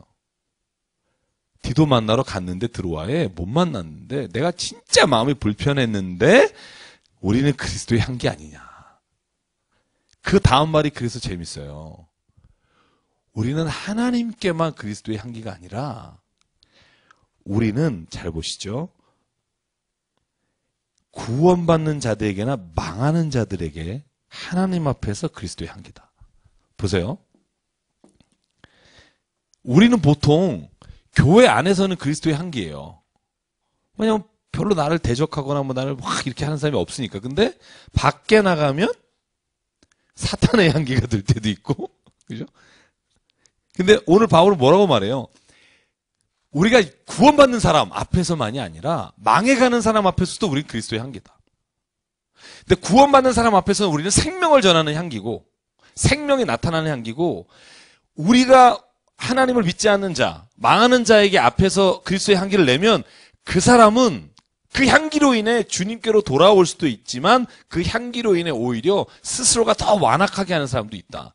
디도 만나러 갔는데 드로아에 못 만났는데 내가 진짜 마음이 불편했는데 우리는 그리스도의 향기 아니냐. 그 다음 말이 그래서 재밌어요. 우리는 하나님께만 그리스도의 향기가 아니라 우리는, 잘 보시죠, 구원받는 자들에게나 망하는 자들에게 하나님 앞에서 그리스도의 향기다. 보세요. 우리는 보통 교회 안에서는 그리스도의 향기예요. 왜냐하면 별로 나를 대적하거나 뭐 나를 확 이렇게 하는 사람이 없으니까. 근데 밖에 나가면 사탄의 향기가 들 때도 있고, 그죠? 근데 오늘 바울은 뭐라고 말해요? 우리가 구원받는 사람 앞에서만이 아니라 망해가는 사람 앞에서도 우리는 그리스도의 향기다. 근데 구원받는 사람 앞에서는 우리는 생명을 전하는 향기고, 생명이 나타나는 향기고, 우리가 하나님을 믿지 않는 자, 망하는 자에게 앞에서 그리스도의 향기를 내면 그 사람은 그 향기로 인해 주님께로 돌아올 수도 있지만 그 향기로 인해 오히려 스스로가 더 완악하게 하는 사람도 있다.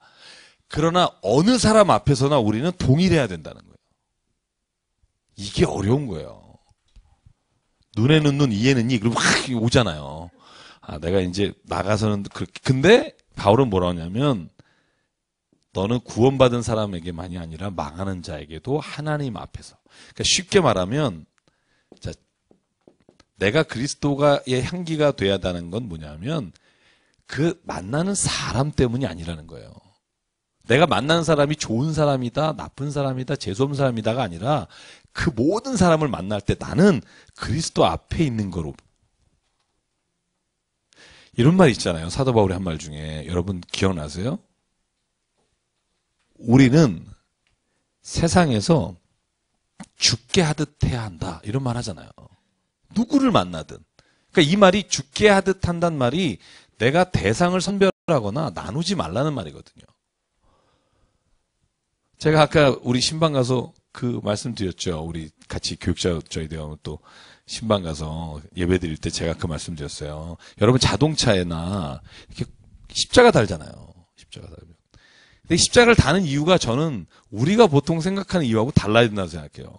그러나 어느 사람 앞에서나 우리는 동일해야 된다는 거예요. 이게 어려운 거예요. 눈에는 눈, 이에는 이, 그리고 확 오잖아요. 아, 내가 이제 나가서는 그렇게. 근데 바울은 뭐라 하냐면, 너는 구원받은 사람에게만이 아니라 망하는 자에게도 하나님 앞에서. 그러니까 쉽게 말하면, 자, 내가 그리스도의 향기가 돼야 한다는 건 뭐냐면 그 만나는 사람 때문이 아니라는 거예요. 내가 만난 사람이 좋은 사람이다, 나쁜 사람이다, 재수없는 사람이다가 아니라 그 모든 사람을 만날 때 나는 그리스도 앞에 있는 거로. 이런 말 있잖아요. 사도 바울이 한 말 중에 여러분 기억나세요? 우리는 세상에서 죽게 하듯 해야 한다. 이런 말 하잖아요. 누구를 만나든. 그러니까 이 말이 죽게 하듯 한다는 말이 내가 대상을 선별하거나 나누지 말라는 말이거든요. 제가 아까 우리 신방 가서 그 말씀 드렸죠. 우리 같이 교육자 저희 되어 또 신방 가서 예배 드릴 때 제가 그 말씀 드렸어요. 여러분 자동차에나 이렇게 십자가 달잖아요. 십자가 달면. 근데 십자가를 다는 이유가 저는 우리가 보통 생각하는 이유하고 달라야 된다고 생각해요.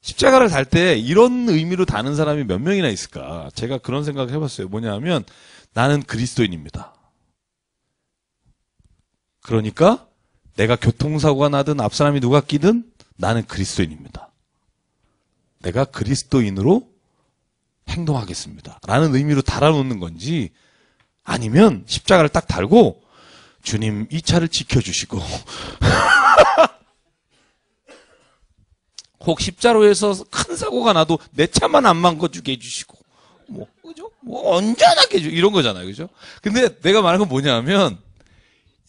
십자가를 달 때 이런 의미로 다는 사람이 몇 명이나 있을까? 제가 그런 생각을 해봤어요. 뭐냐 하면 나는 그리스도인입니다. 그러니까 내가 교통사고가 나든 앞사람이 누가 끼든 나는 그리스도인입니다. 내가 그리스도인으로 행동하겠습니다. 라는 의미로 달아놓는 건지 아니면 십자가를 딱 달고 주님 이 차를 지켜주시고 혹 십자로에서 큰 사고가 나도 내 차만 안 망가지게 해주시고 그죠? 언제나게 해주고 이런 거잖아요. 그죠? 근데 내가 말한 건 뭐냐면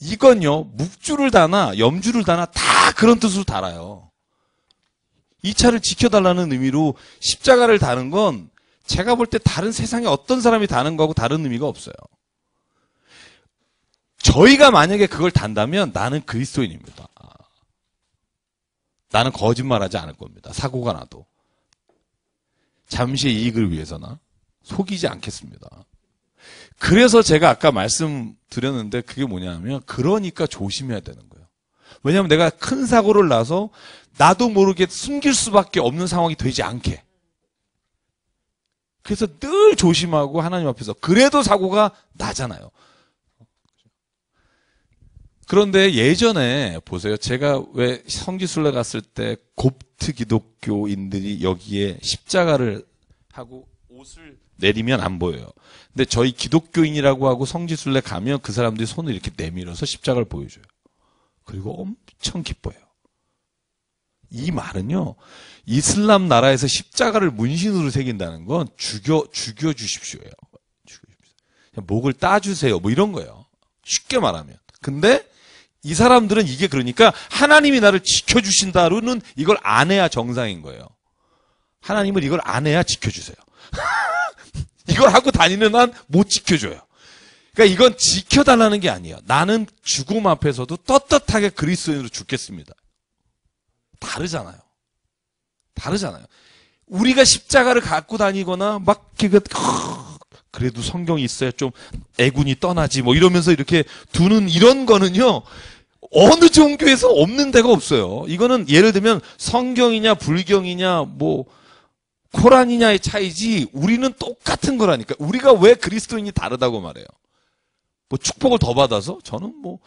이건요 묵주를 다나 염주를 다나 다 그런 뜻으로 달아요. 이 차를 지켜달라는 의미로 십자가를 다는 건 제가 볼 때 다른 세상에 어떤 사람이 다는 거하고 다른 의미가 없어요. 저희가 만약에 그걸 단다면 나는 그리스도인입니다. 나는 거짓말하지 않을 겁니다. 사고가 나도. 잠시의 이익을 위해서나 속이지 않겠습니다. 그래서 제가 아까 말씀드렸는데 그게 뭐냐면 그러니까 조심해야 되는 거예요. 왜냐하면 내가 큰 사고를 나서 나도 모르게 숨길 수밖에 없는 상황이 되지 않게. 그래서 늘 조심하고 하나님 앞에서 그래도 사고가 나잖아요. 그런데 예전에 보세요. 제가 왜 성지순례 갔을 때 곱트 기독교인들이 여기에 십자가를 하고 옷을 내리면 안 보여요. 근데 저희 기독교인이라고 하고 성지순례 가면 그 사람들이 손을 이렇게 내밀어서 십자가를 보여줘요. 그리고 엄청 기뻐해요. 이 말은요. 이슬람 나라에서 십자가를 문신으로 새긴다는 건 죽여주십시오예요. 목을 따주세요. 뭐 이런 거예요. 쉽게 말하면. 근데 이 사람들은 이게 그러니까 하나님이 나를 지켜주신다로는 이걸 안 해야 정상인 거예요. 하나님은 이걸 안 해야 지켜주세요. 이걸 하고 다니는 한 못 지켜줘요. 그러니까 이건 지켜달라는 게 아니에요. 나는 죽음 앞에서도 떳떳하게 그리스도인으로 죽겠습니다. 다르잖아요. 다르잖아요. 우리가 십자가를 갖고 다니거나 막 그래도 성경이 있어야 좀 애군이 떠나지 뭐 이러면서 이렇게 두는 이런 거는요. 어느 종교에서 없는 데가 없어요. 이거는 예를 들면 성경이냐 불경이냐 뭐 코란이냐의 차이지 우리는 똑같은 거라니까. 우리가 왜 그리스도인이 다르다고 말해요. 뭐 축복을 더 받아서 저는 뭐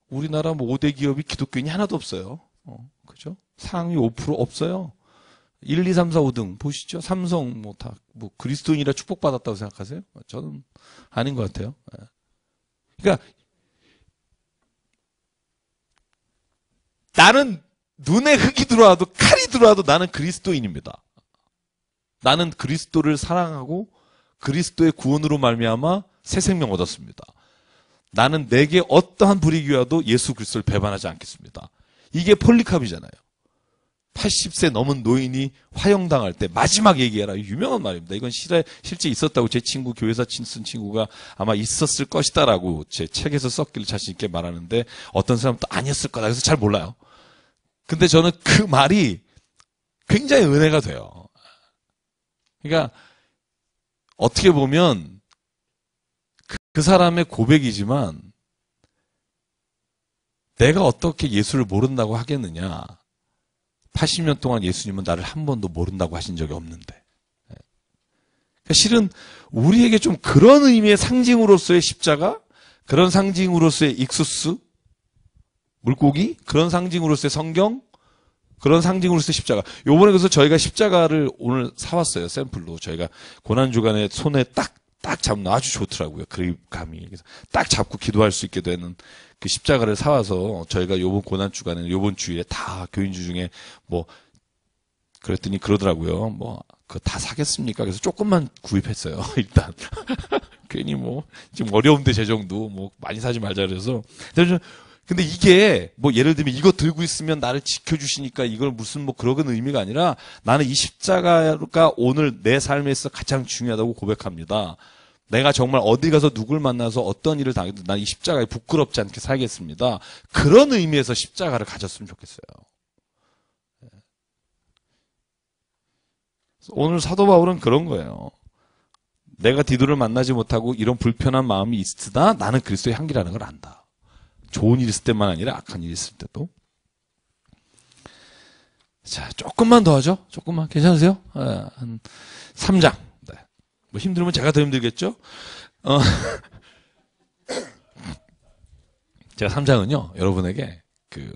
우리나라 뭐 5대 기업이 기독교인이 하나도 없어요. 그죠? 상위 5% 없어요. 1, 2, 3, 4, 5등 보시죠. 삼성 뭐 다 뭐 그리스도인이라 축복받았다고 생각하세요? 저는 아닌 것 같아요. 그러니까 나는 눈에 흙이 들어와도 칼이 들어와도 나는 그리스도인입니다. 나는 그리스도를 사랑하고 그리스도의 구원으로 말미암아 새 생명 얻었습니다. 나는 내게 어떠한 불이익이 와도 예수 그리스도를 배반하지 않겠습니다. 이게 폴리캅이잖아요. 80세 넘은 노인이 화형당할 때 마지막 얘기해라. 유명한 말입니다. 이건 실제 있었다고 제 친구 교회사 쓴 친구가 아마 있었을 것이다라고 제 책에서 썼기를 자신 있게 말하는데 어떤 사람은 또 아니었을 거다. 그래서 잘 몰라요. 근데 저는 그 말이 굉장히 은혜가 돼요. 그러니까 어떻게 보면 그 사람의 고백이지만 내가 어떻게 예수를 모른다고 하겠느냐. 80년 동안 예수님은 나를 한 번도 모른다고 하신 적이 없는데. 그러니까 실은 우리에게 좀 그런 의미의 상징으로서의 십자가, 그런 상징으로서의 익수스, 물고기, 그런 상징으로서의 성경, 그런 상징으로서의 십자가. 요번에 그래서 저희가 십자가를 오늘 사왔어요. 샘플로. 저희가 고난주간에 손에 딱 딱 잡는 아주 좋더라고요. 그립감이. 그래서 딱 잡고 기도할 수 있게 되는 그 십자가를 사와서 저희가 요번 고난주간에 요번 주일에 다 교인주 중에 뭐 그랬더니 그러더라고요. 뭐 그거 다 사겠습니까? 그래서 조금만 구입했어요. 일단 괜히 뭐 지금 어려운데 제 정도 뭐 많이 사지 말자 그래서. 근데 이게 뭐 예를 들면 이거 들고 있으면 나를 지켜주시니까 이걸 무슨 뭐 그런 의미가 아니라 나는 이 십자가가 오늘 내 삶에서 가장 중요하다고 고백합니다. 내가 정말 어디 가서 누굴 만나서 어떤 일을 당해도 난 이 십자가에 부끄럽지 않게 살겠습니다. 그런 의미에서 십자가를 가졌으면 좋겠어요. 오늘 사도 바울은 그런 거예요. 내가 디도를 만나지 못하고 이런 불편한 마음이 있으나 나는 그리스도의 향기라는 걸 안다. 좋은 일 있을 때만 아니라 악한 일 있을 때도. 자, 조금만 더 하죠. 조금만. 괜찮으세요? 한 3장. 네. 뭐 힘들면 제가 더 힘들겠죠? 제가 3장은요, 여러분에게 그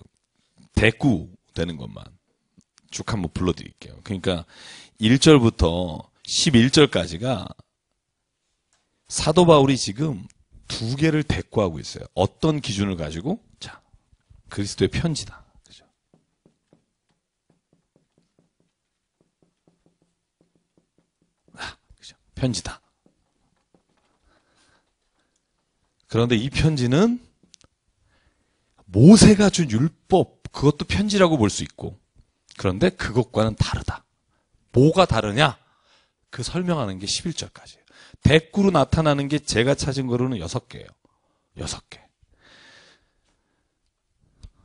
대꾸 되는 것만 쭉 한번 불러드릴게요. 그러니까 1절부터 11절까지가 사도 바울이 지금 두 개를 대꾸하고 있어요. 어떤 기준을 가지고? 자, 그리스도의 편지다. 그죠? 그죠? 편지다. 그런데 이 편지는 모세가 준 율법, 그것도 편지라고 볼 수 있고, 그런데 그것과는 다르다. 뭐가 다르냐? 그 설명하는 게 11절까지예요. 대꾸로 나타나는 게 제가 찾은 거로는 6개예요. 6개.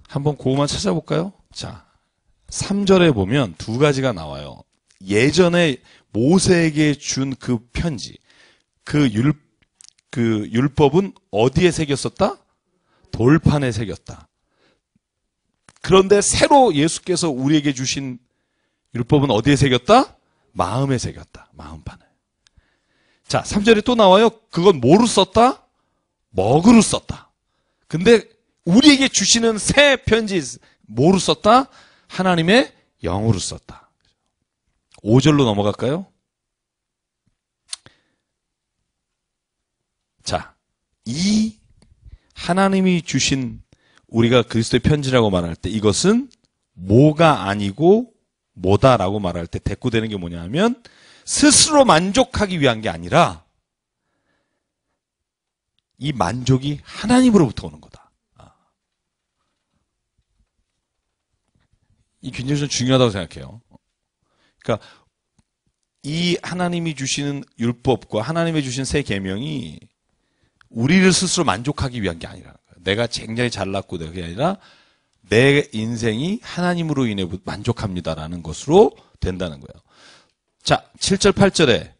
한번 그거만 찾아볼까요? 자, 3절에 보면 두 가지가 나와요. 예전에 모세에게 준 그 편지, 그 율법은 어디에 새겼었다? 돌판에 새겼다. 그런데 새로 예수께서 우리에게 주신 율법은 어디에 새겼다? 마음에 새겼다. 마음판에. 자, 3절에 또 나와요. 그건 뭐로 썼다? 먹으로 썼다. 근데 우리에게 주시는 새 편지 뭐로 썼다? 하나님의 영으로 썼다. 5절로 넘어갈까요? 자, 이 하나님이 주신 우리가 그리스도의 편지라고 말할 때 이것은 뭐가 아니고 뭐다라고 말할 때 대꾸되는 게 뭐냐 하면 스스로 만족하기 위한 게 아니라 이 만족이 하나님으로부터 오는 거다. 이 굉장히 좀 중요하다고 생각해요. 그러니까 이 하나님이 주시는 율법과 하나님이 주신 새 계명이 우리를 스스로 만족하기 위한 게 아니라는 거예요. 내가 굉장히 잘났고 그게 아니라 내 인생이 하나님으로 인해 만족합니다라는 것으로 된다는 거예요. 자, 7절, 8절에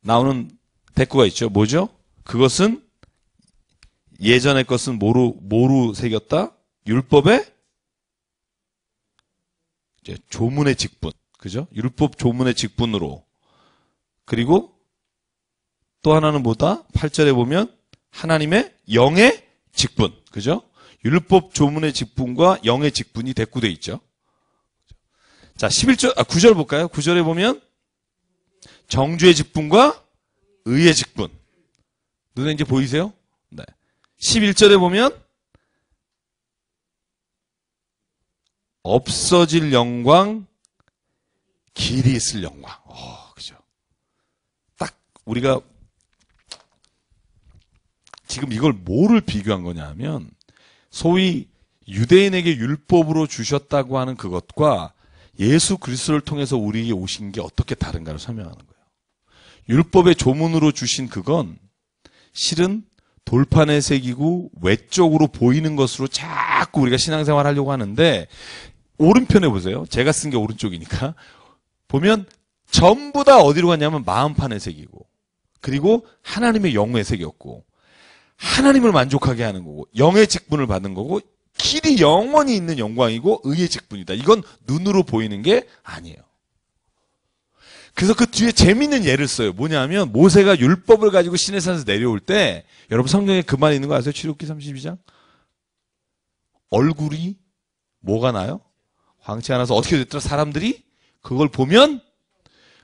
나오는 대꾸가 있죠. 뭐죠? 그것은 예전의 것은 뭐로 새겼다? 율법의 이제 조문의 직분. 그죠? 율법 조문의 직분으로. 그리고 또 하나는 뭐다? 8절에 보면 하나님의 영의 직분. 그죠? 율법 조문의 직분과 영의 직분이 대꾸되어 있죠. 자, 9절 볼까요? 9절에 보면 정주의 직분과 의의 직분. 눈에 이제 보이세요? 네. 11절에 보면 없어질 영광, 길이 있을 영광. 그죠? 딱 우리가 지금 이걸 뭐를 비교한 거냐 하면 소위 유대인에게 율법으로 주셨다고 하는 그것과 예수 그리스도를 통해서 우리에게 오신 게 어떻게 다른가를 설명하는 거예요. 율법의 조문으로 주신 그건 실은 돌판에 새기고 외적으로 보이는 것으로 자꾸 우리가 신앙생활 하려고 하는데 오른편에 보세요. 제가 쓴 게 오른쪽이니까. 보면 전부 다 어디로 갔냐면 마음판에 새기고 그리고 하나님의 영에 새겼고 하나님을 만족하게 하는 거고 영의 직분을 받는 거고 길이 영원히 있는 영광이고 의의 직분이다. 이건 눈으로 보이는 게 아니에요. 그래서 그 뒤에 재밌는 예를 써요. 뭐냐면 모세가 율법을 가지고 시내산에서 내려올 때 여러분 성경에 그 말 있는 거 아세요? 출애굽기 32장? 얼굴이 뭐가 나요? 황치가 나서 어떻게 됐더라? 사람들이 그걸 보면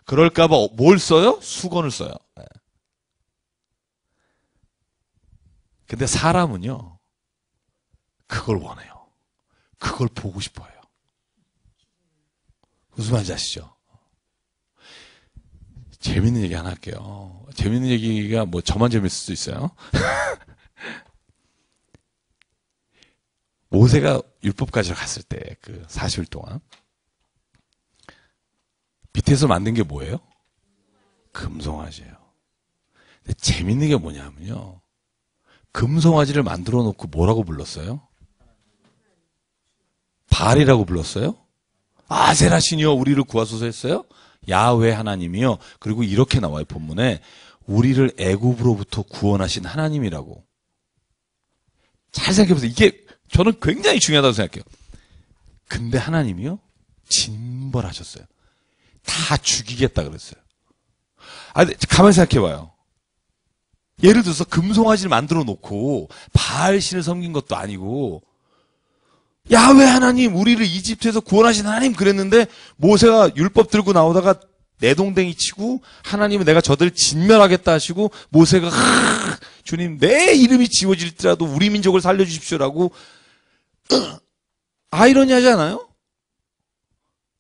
그럴까봐 뭘 써요? 수건을 써요. 근데 사람은요, 그걸 원해요. 그걸 보고 싶어요. 무슨 말인지 아시죠? 재밌는 얘기 하나 할게요. 재밌는 얘기가 뭐 저만 재밌을 수도 있어요. 모세가 율법까지 갔을 때 그 40일 동안 밑에서 만든 게 뭐예요? 금송아지예요. 근데 재밌는 게 뭐냐면요. 금송아지를 만들어 놓고 뭐라고 불렀어요? 바알이라고 불렀어요? 아세라 신이여 우리를 구하소서 했어요? 야훼 하나님이요. 그리고 이렇게 나와요. 본문에 우리를 애굽으로부터 구원하신 하나님이라고. 잘 생각해보세요. 이게 저는 굉장히 중요하다고 생각해요. 근데 하나님이요? 징벌하셨어요. 다 죽이겠다 그랬어요. 가만히 생각해봐요. 예를 들어서 금송아지를 만들어 놓고 바알 신을 섬긴 것도 아니고 야훼 하나님 우리를 이집트에서 구원하신 하나님 그랬는데 모세가 율법 들고 나오다가 내동댕이 치고 하나님은 내가 저들을 진멸하겠다 하시고 모세가 주님 내 이름이 지워질지라도 우리 민족을 살려주십시오라고 아이러니하지 않아요?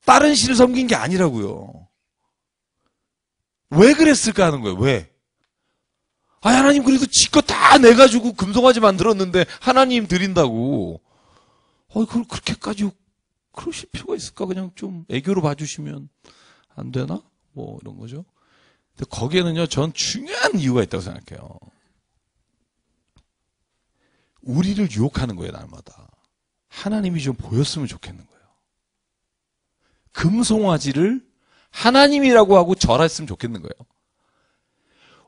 다른 신을 섬긴 게 아니라고요. 왜 그랬을까 하는 거예요. 왜? 하나님 그래도 지껏 다 내가지고 금송아지 만들었는데 하나님 드린다고. 그걸 그렇게까지 그러실 필요가 있을까? 그냥 좀 애교로 봐주시면 안 되나? 뭐 이런 거죠. 근데 거기에는요, 전 중요한 이유가 있다고 생각해요. 우리를 유혹하는 거예요, 날마다. 하나님이 좀 보였으면 좋겠는 거예요. 금송아지를 하나님이라고 하고 절했으면 좋겠는 거예요.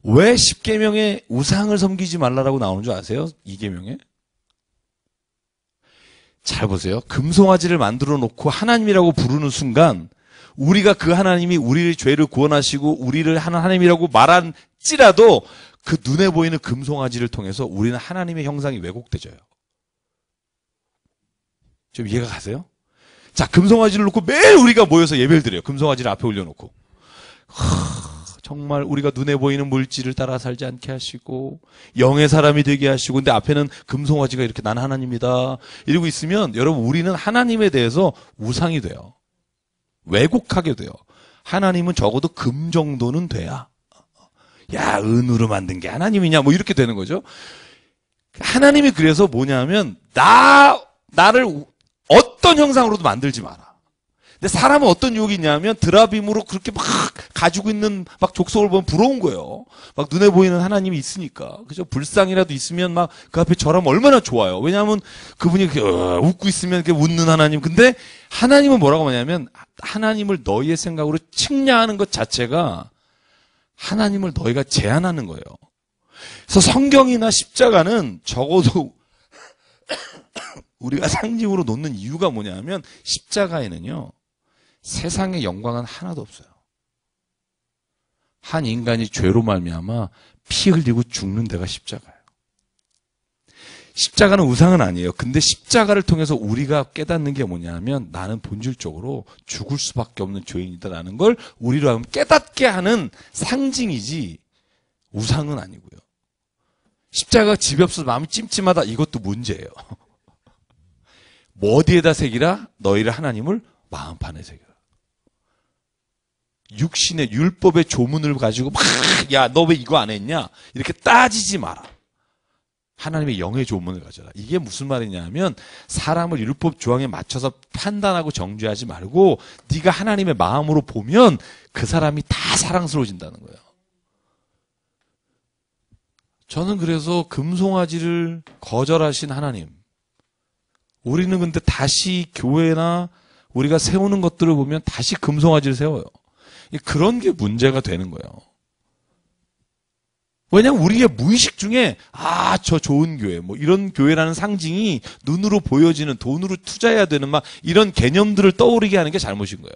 왜 10계명에 우상을 섬기지 말라라고 나오는 줄 아세요? 2계명에? 잘 보세요. 금송아지를 만들어 놓고 하나님이라고 부르는 순간 우리가 그 하나님이 우리의 죄를 구원하시고 우리를 하나님이라고 말한지라도 그 눈에 보이는 금송아지를 통해서 우리는 하나님의 형상이 왜곡되져요. 좀 이해가 가세요? 자, 금송아지를 놓고 매일 우리가 모여서 예배를 드려요. 금송아지를 앞에 올려놓고. 정말 우리가 눈에 보이는 물질을 따라 살지 않게 하시고 영의 사람이 되게 하시고 근데 앞에는 금송아지가 이렇게 난 하나님이다 이러고 있으면 여러분 우리는 하나님에 대해서 우상이 돼요. 왜곡하게 돼요. 하나님은 적어도 금 정도는 돼야 야 은으로 만든 게 하나님이냐 뭐 이렇게 되는 거죠. 하나님이 그래서 뭐냐면 나를 어떤 형상으로도 만들지 마라. 근데 사람은 어떤 유혹이 있냐면 드라빔으로 그렇게 막 가지고 있는 막 족속을 보면 부러운 거예요. 막 눈에 보이는 하나님이 있으니까. 그죠? 불상이라도 있으면 막 그 앞에 절하면 얼마나 좋아요. 왜냐하면 그분이 이렇게 웃고 있으면 이렇게 웃는 하나님. 근데 하나님은 뭐라고 하냐면 하나님을 너희의 생각으로 측량하는 것 자체가 하나님을 너희가 제한하는 거예요. 그래서 성경이나 십자가는 적어도 우리가 상징으로 놓는 이유가 뭐냐면 십자가에는요. 세상의 영광은 하나도 없어요. 한 인간이 죄로 말미암아 피 흘리고 죽는 데가 십자가예요. 십자가는 우상은 아니에요. 근데 십자가를 통해서 우리가 깨닫는 게 뭐냐면 나는 본질적으로 죽을 수밖에 없는 죄인이다라는 걸 우리로 하면 깨닫게 하는 상징이지 우상은 아니고요. 십자가가 집이 없어서 마음이 찜찜하다 이것도 문제예요. 뭐 어디에다 새기라? 너희를 하나님을 마음판에 새겨라. 육신의 율법의 조문을 가지고 막 야 너 왜 이거 안 했냐? 이렇게 따지지 마라. 하나님의 영의 조문을 가져라. 이게 무슨 말이냐면 사람을 율법 조항에 맞춰서 판단하고 정죄하지 말고 네가 하나님의 마음으로 보면 그 사람이 다 사랑스러워진다는 거예요. 저는 그래서 금송아지를 거절하신 하나님 우리는 근데 다시 교회나 우리가 세우는 것들을 보면 다시 금송아지를 세워요. 그런 게 문제가 되는 거예요. 왜냐하면 우리의 무의식 중에 저 좋은 교회 뭐 이런 교회라는 상징이 눈으로 보여지는 돈으로 투자해야 되는 막 이런 개념들을 떠오르게 하는 게 잘못인 거예요.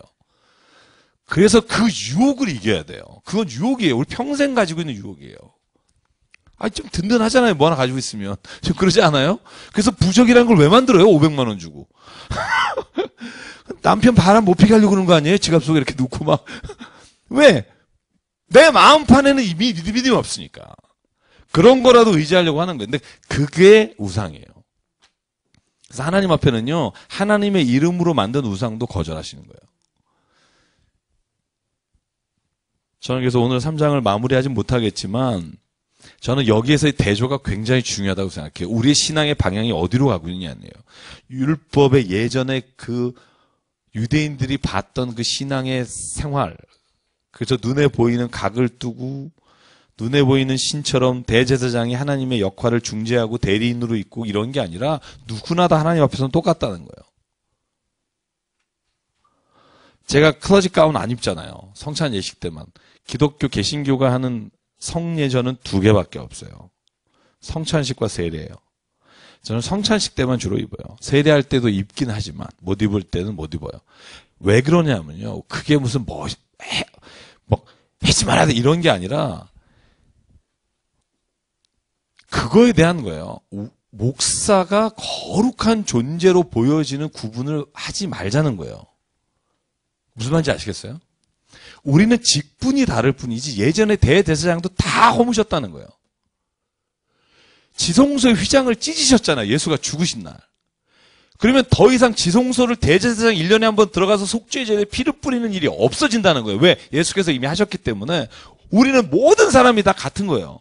그래서 그 유혹을 이겨야 돼요. 그건 유혹이에요. 우리 평생 가지고 있는 유혹이에요. 좀 든든하잖아요. 뭐 하나 가지고 있으면. 좀 그러지 않아요? 그래서 부적이라는 걸 왜 만들어요? 500만 원 주고. 남편 바람 못 피게 하려고 그러는 거 아니에요? 지갑 속에 이렇게 넣고 막. 왜? 내 마음판에는 이미 믿음이 없으니까. 그런 거라도 의지하려고 하는 거예요. 근데 그게 우상이에요. 그래서 하나님 앞에는요, 하나님의 이름으로 만든 우상도 거절하시는 거예요. 저는 그래서 오늘 3장을 마무리하진 못하겠지만 저는 여기에서의 대조가 굉장히 중요하다고 생각해요. 우리의 신앙의 방향이 어디로 가고 있느냐네요. 율법의 예전에 그 유대인들이 봤던 그 신앙의 생활, 그래서 눈에 보이는 각을 두고 눈에 보이는 신처럼 대제사장이 하나님의 역할을 중재하고 대리인으로 있고 이런 게 아니라 누구나 다 하나님 앞에서는 똑같다는 거예요. 제가 클러지 가운 안 입잖아요. 성찬 예식 때만. 기독교 개신교가 하는 성예전은 2개밖에 없어요. 성찬식과 세례예요. 저는 성찬식 때만 주로 입어요. 세례할 때도 입긴 하지만 못 입을 때는 못 입어요. 왜 그러냐면요. 그게 무슨 하지 말아야 돼 이런 게 아니라 그거에 대한 거예요. 목사가 거룩한 존재로 보여지는 구분을 하지 말자는 거예요. 무슨 말인지 아시겠어요? 우리는 직분이 다를 뿐이지 예전에 대제사장도 다 허무셨다는 거예요. 지성소의 휘장을 찢으셨잖아요. 예수가 죽으신 날. 그러면 더 이상 지성소를 대제사장 1년에 한 번 들어가서 속죄제에 피를 뿌리는 일이 없어진다는 거예요. 왜? 예수께서 이미 하셨기 때문에 우리는 모든 사람이 다 같은 거예요.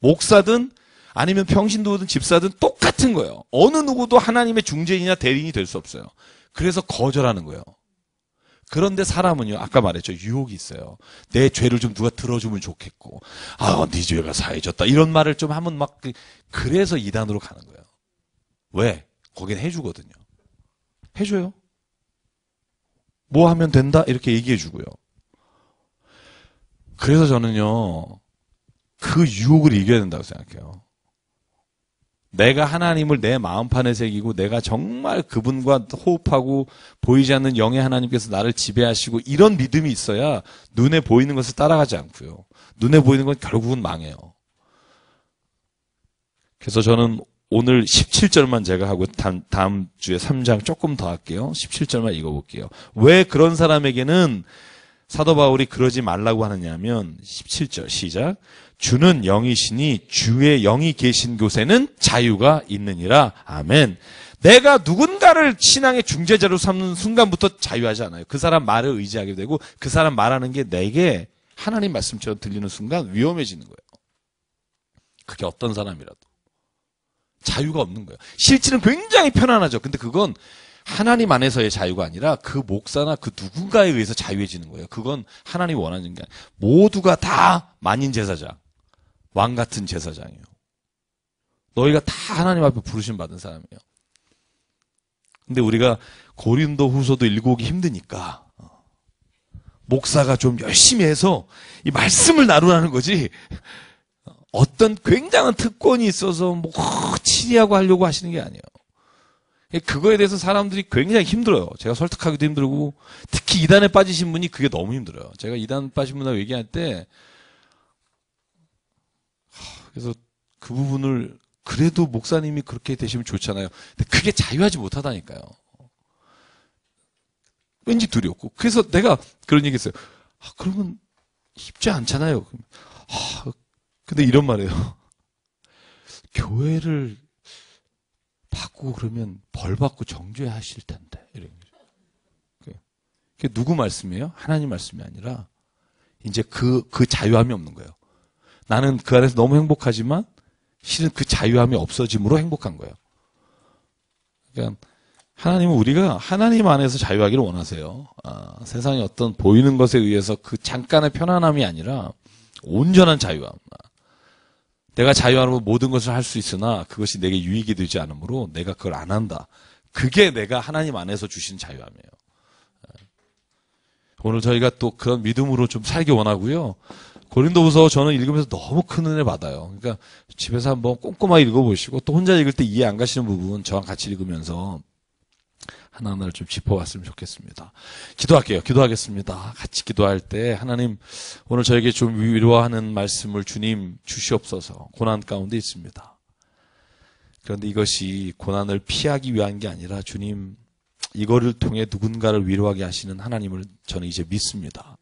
목사든 아니면 평신도든 집사든 똑같은 거예요. 어느 누구도 하나님의 중재인이나 대리인이 될 수 없어요. 그래서 거절하는 거예요. 그런데 사람은요, 아까 말했죠. 유혹이 있어요. 내 죄를 좀 누가 들어주면 좋겠고, 네 죄가 사해졌다. 이런 말을 좀 하면 그래서 이단으로 가는 거예요. 왜? 거긴 해주거든요. 해줘요. 뭐 하면 된다? 이렇게 얘기해주고요. 그래서 저는요, 그 유혹을 이겨야 된다고 생각해요. 내가 하나님을 내 마음판에 새기고 내가 정말 그분과 호흡하고 보이지 않는 영의 하나님께서 나를 지배하시고 이런 믿음이 있어야 눈에 보이는 것을 따라가지 않고요. 눈에 보이는 건 결국은 망해요. 그래서 저는 오늘 17절만 제가 하고 다음 주에 3장 조금 더 할게요. 17절만 읽어볼게요. 왜 그런 사람에게는 사도 바울이 그러지 말라고 하느냐면 17절 시작. 주는 영이시니 주의 영이 계신 곳에는 자유가 있느니라. 아멘. 내가 누군가를 신앙의 중재자로 삼는 순간부터 자유하지 않아요. 그 사람 말을 의지하게 되고 그 사람 말하는 게 내게 하나님 말씀처럼 들리는 순간 위험해지는 거예요. 그게 어떤 사람이라도. 자유가 없는 거예요. 실질은 굉장히 편안하죠. 근데 그건 하나님 안에서의 자유가 아니라 그 목사나 그 누군가에 의해서 자유해지는 거예요. 그건 하나님이 원하는 게 아니에요. 모두가 다 만인 제사장, 왕 같은 제사장이에요. 너희가 다 하나님 앞에 부르심 받은 사람이에요. 근데 우리가 고린도 후서도 읽어오기 힘드니까 목사가 좀 열심히 해서 이 말씀을 나누라는 거지 어떤 굉장한 특권이 있어서 뭐 치리하고 하려고 하시는 게 아니에요. 그거에 대해서 사람들이 굉장히 힘들어요. 제가 설득하기도 힘들고 특히 이단에 빠지신 분이 그게 너무 힘들어요. 제가 이단 빠진 분하고 얘기할 때 그래서 그 부분을 그래도 목사님이 그렇게 되시면 좋잖아요. 근데 그게 자유하지 못하다니까요. 왠지 두렵고. 그래서 내가 그런 얘기 했어요. 그러면 쉽지 않잖아요. 근데 이런 말이에요. 교회를 바꾸고 그러면 벌 받고 정죄하실 텐데. 이런 거죠. 그게 누구 말씀이에요? 하나님 말씀이 아니라 이제 그 자유함이 없는 거예요. 나는 그 안에서 너무 행복하지만 실은 그 자유함이 없어짐으로 행복한 거예요. 그러니까 하나님은 우리가 하나님 안에서 자유하기를 원하세요. 세상의 어떤 보이는 것에 의해서 그 잠깐의 편안함이 아니라 온전한 자유함. 내가 자유함으로 모든 것을 할 수 있으나 그것이 내게 유익이 되지 않으므로 내가 그걸 안 한다. 그게 내가 하나님 안에서 주신 자유함이에요. 오늘 저희가 또 그런 믿음으로 좀 살기 원하고요. 고린도후서 저는 읽으면서 너무 큰 은혜 받아요. 그러니까 집에서 한번 꼼꼼하게 읽어보시고 또 혼자 읽을 때 이해 안 가시는 부분 저랑 같이 읽으면서 하나하나를 좀 짚어봤으면 좋겠습니다. 기도할게요. 기도하겠습니다. 같이 기도할 때 하나님 오늘 저에게 좀 위로하는 말씀을 주님 주시옵소서. 고난 가운데 있습니다. 그런데 이것이 고난을 피하기 위한 게 아니라 주님 이거를 통해 누군가를 위로하게 하시는 하나님을 저는 이제 믿습니다.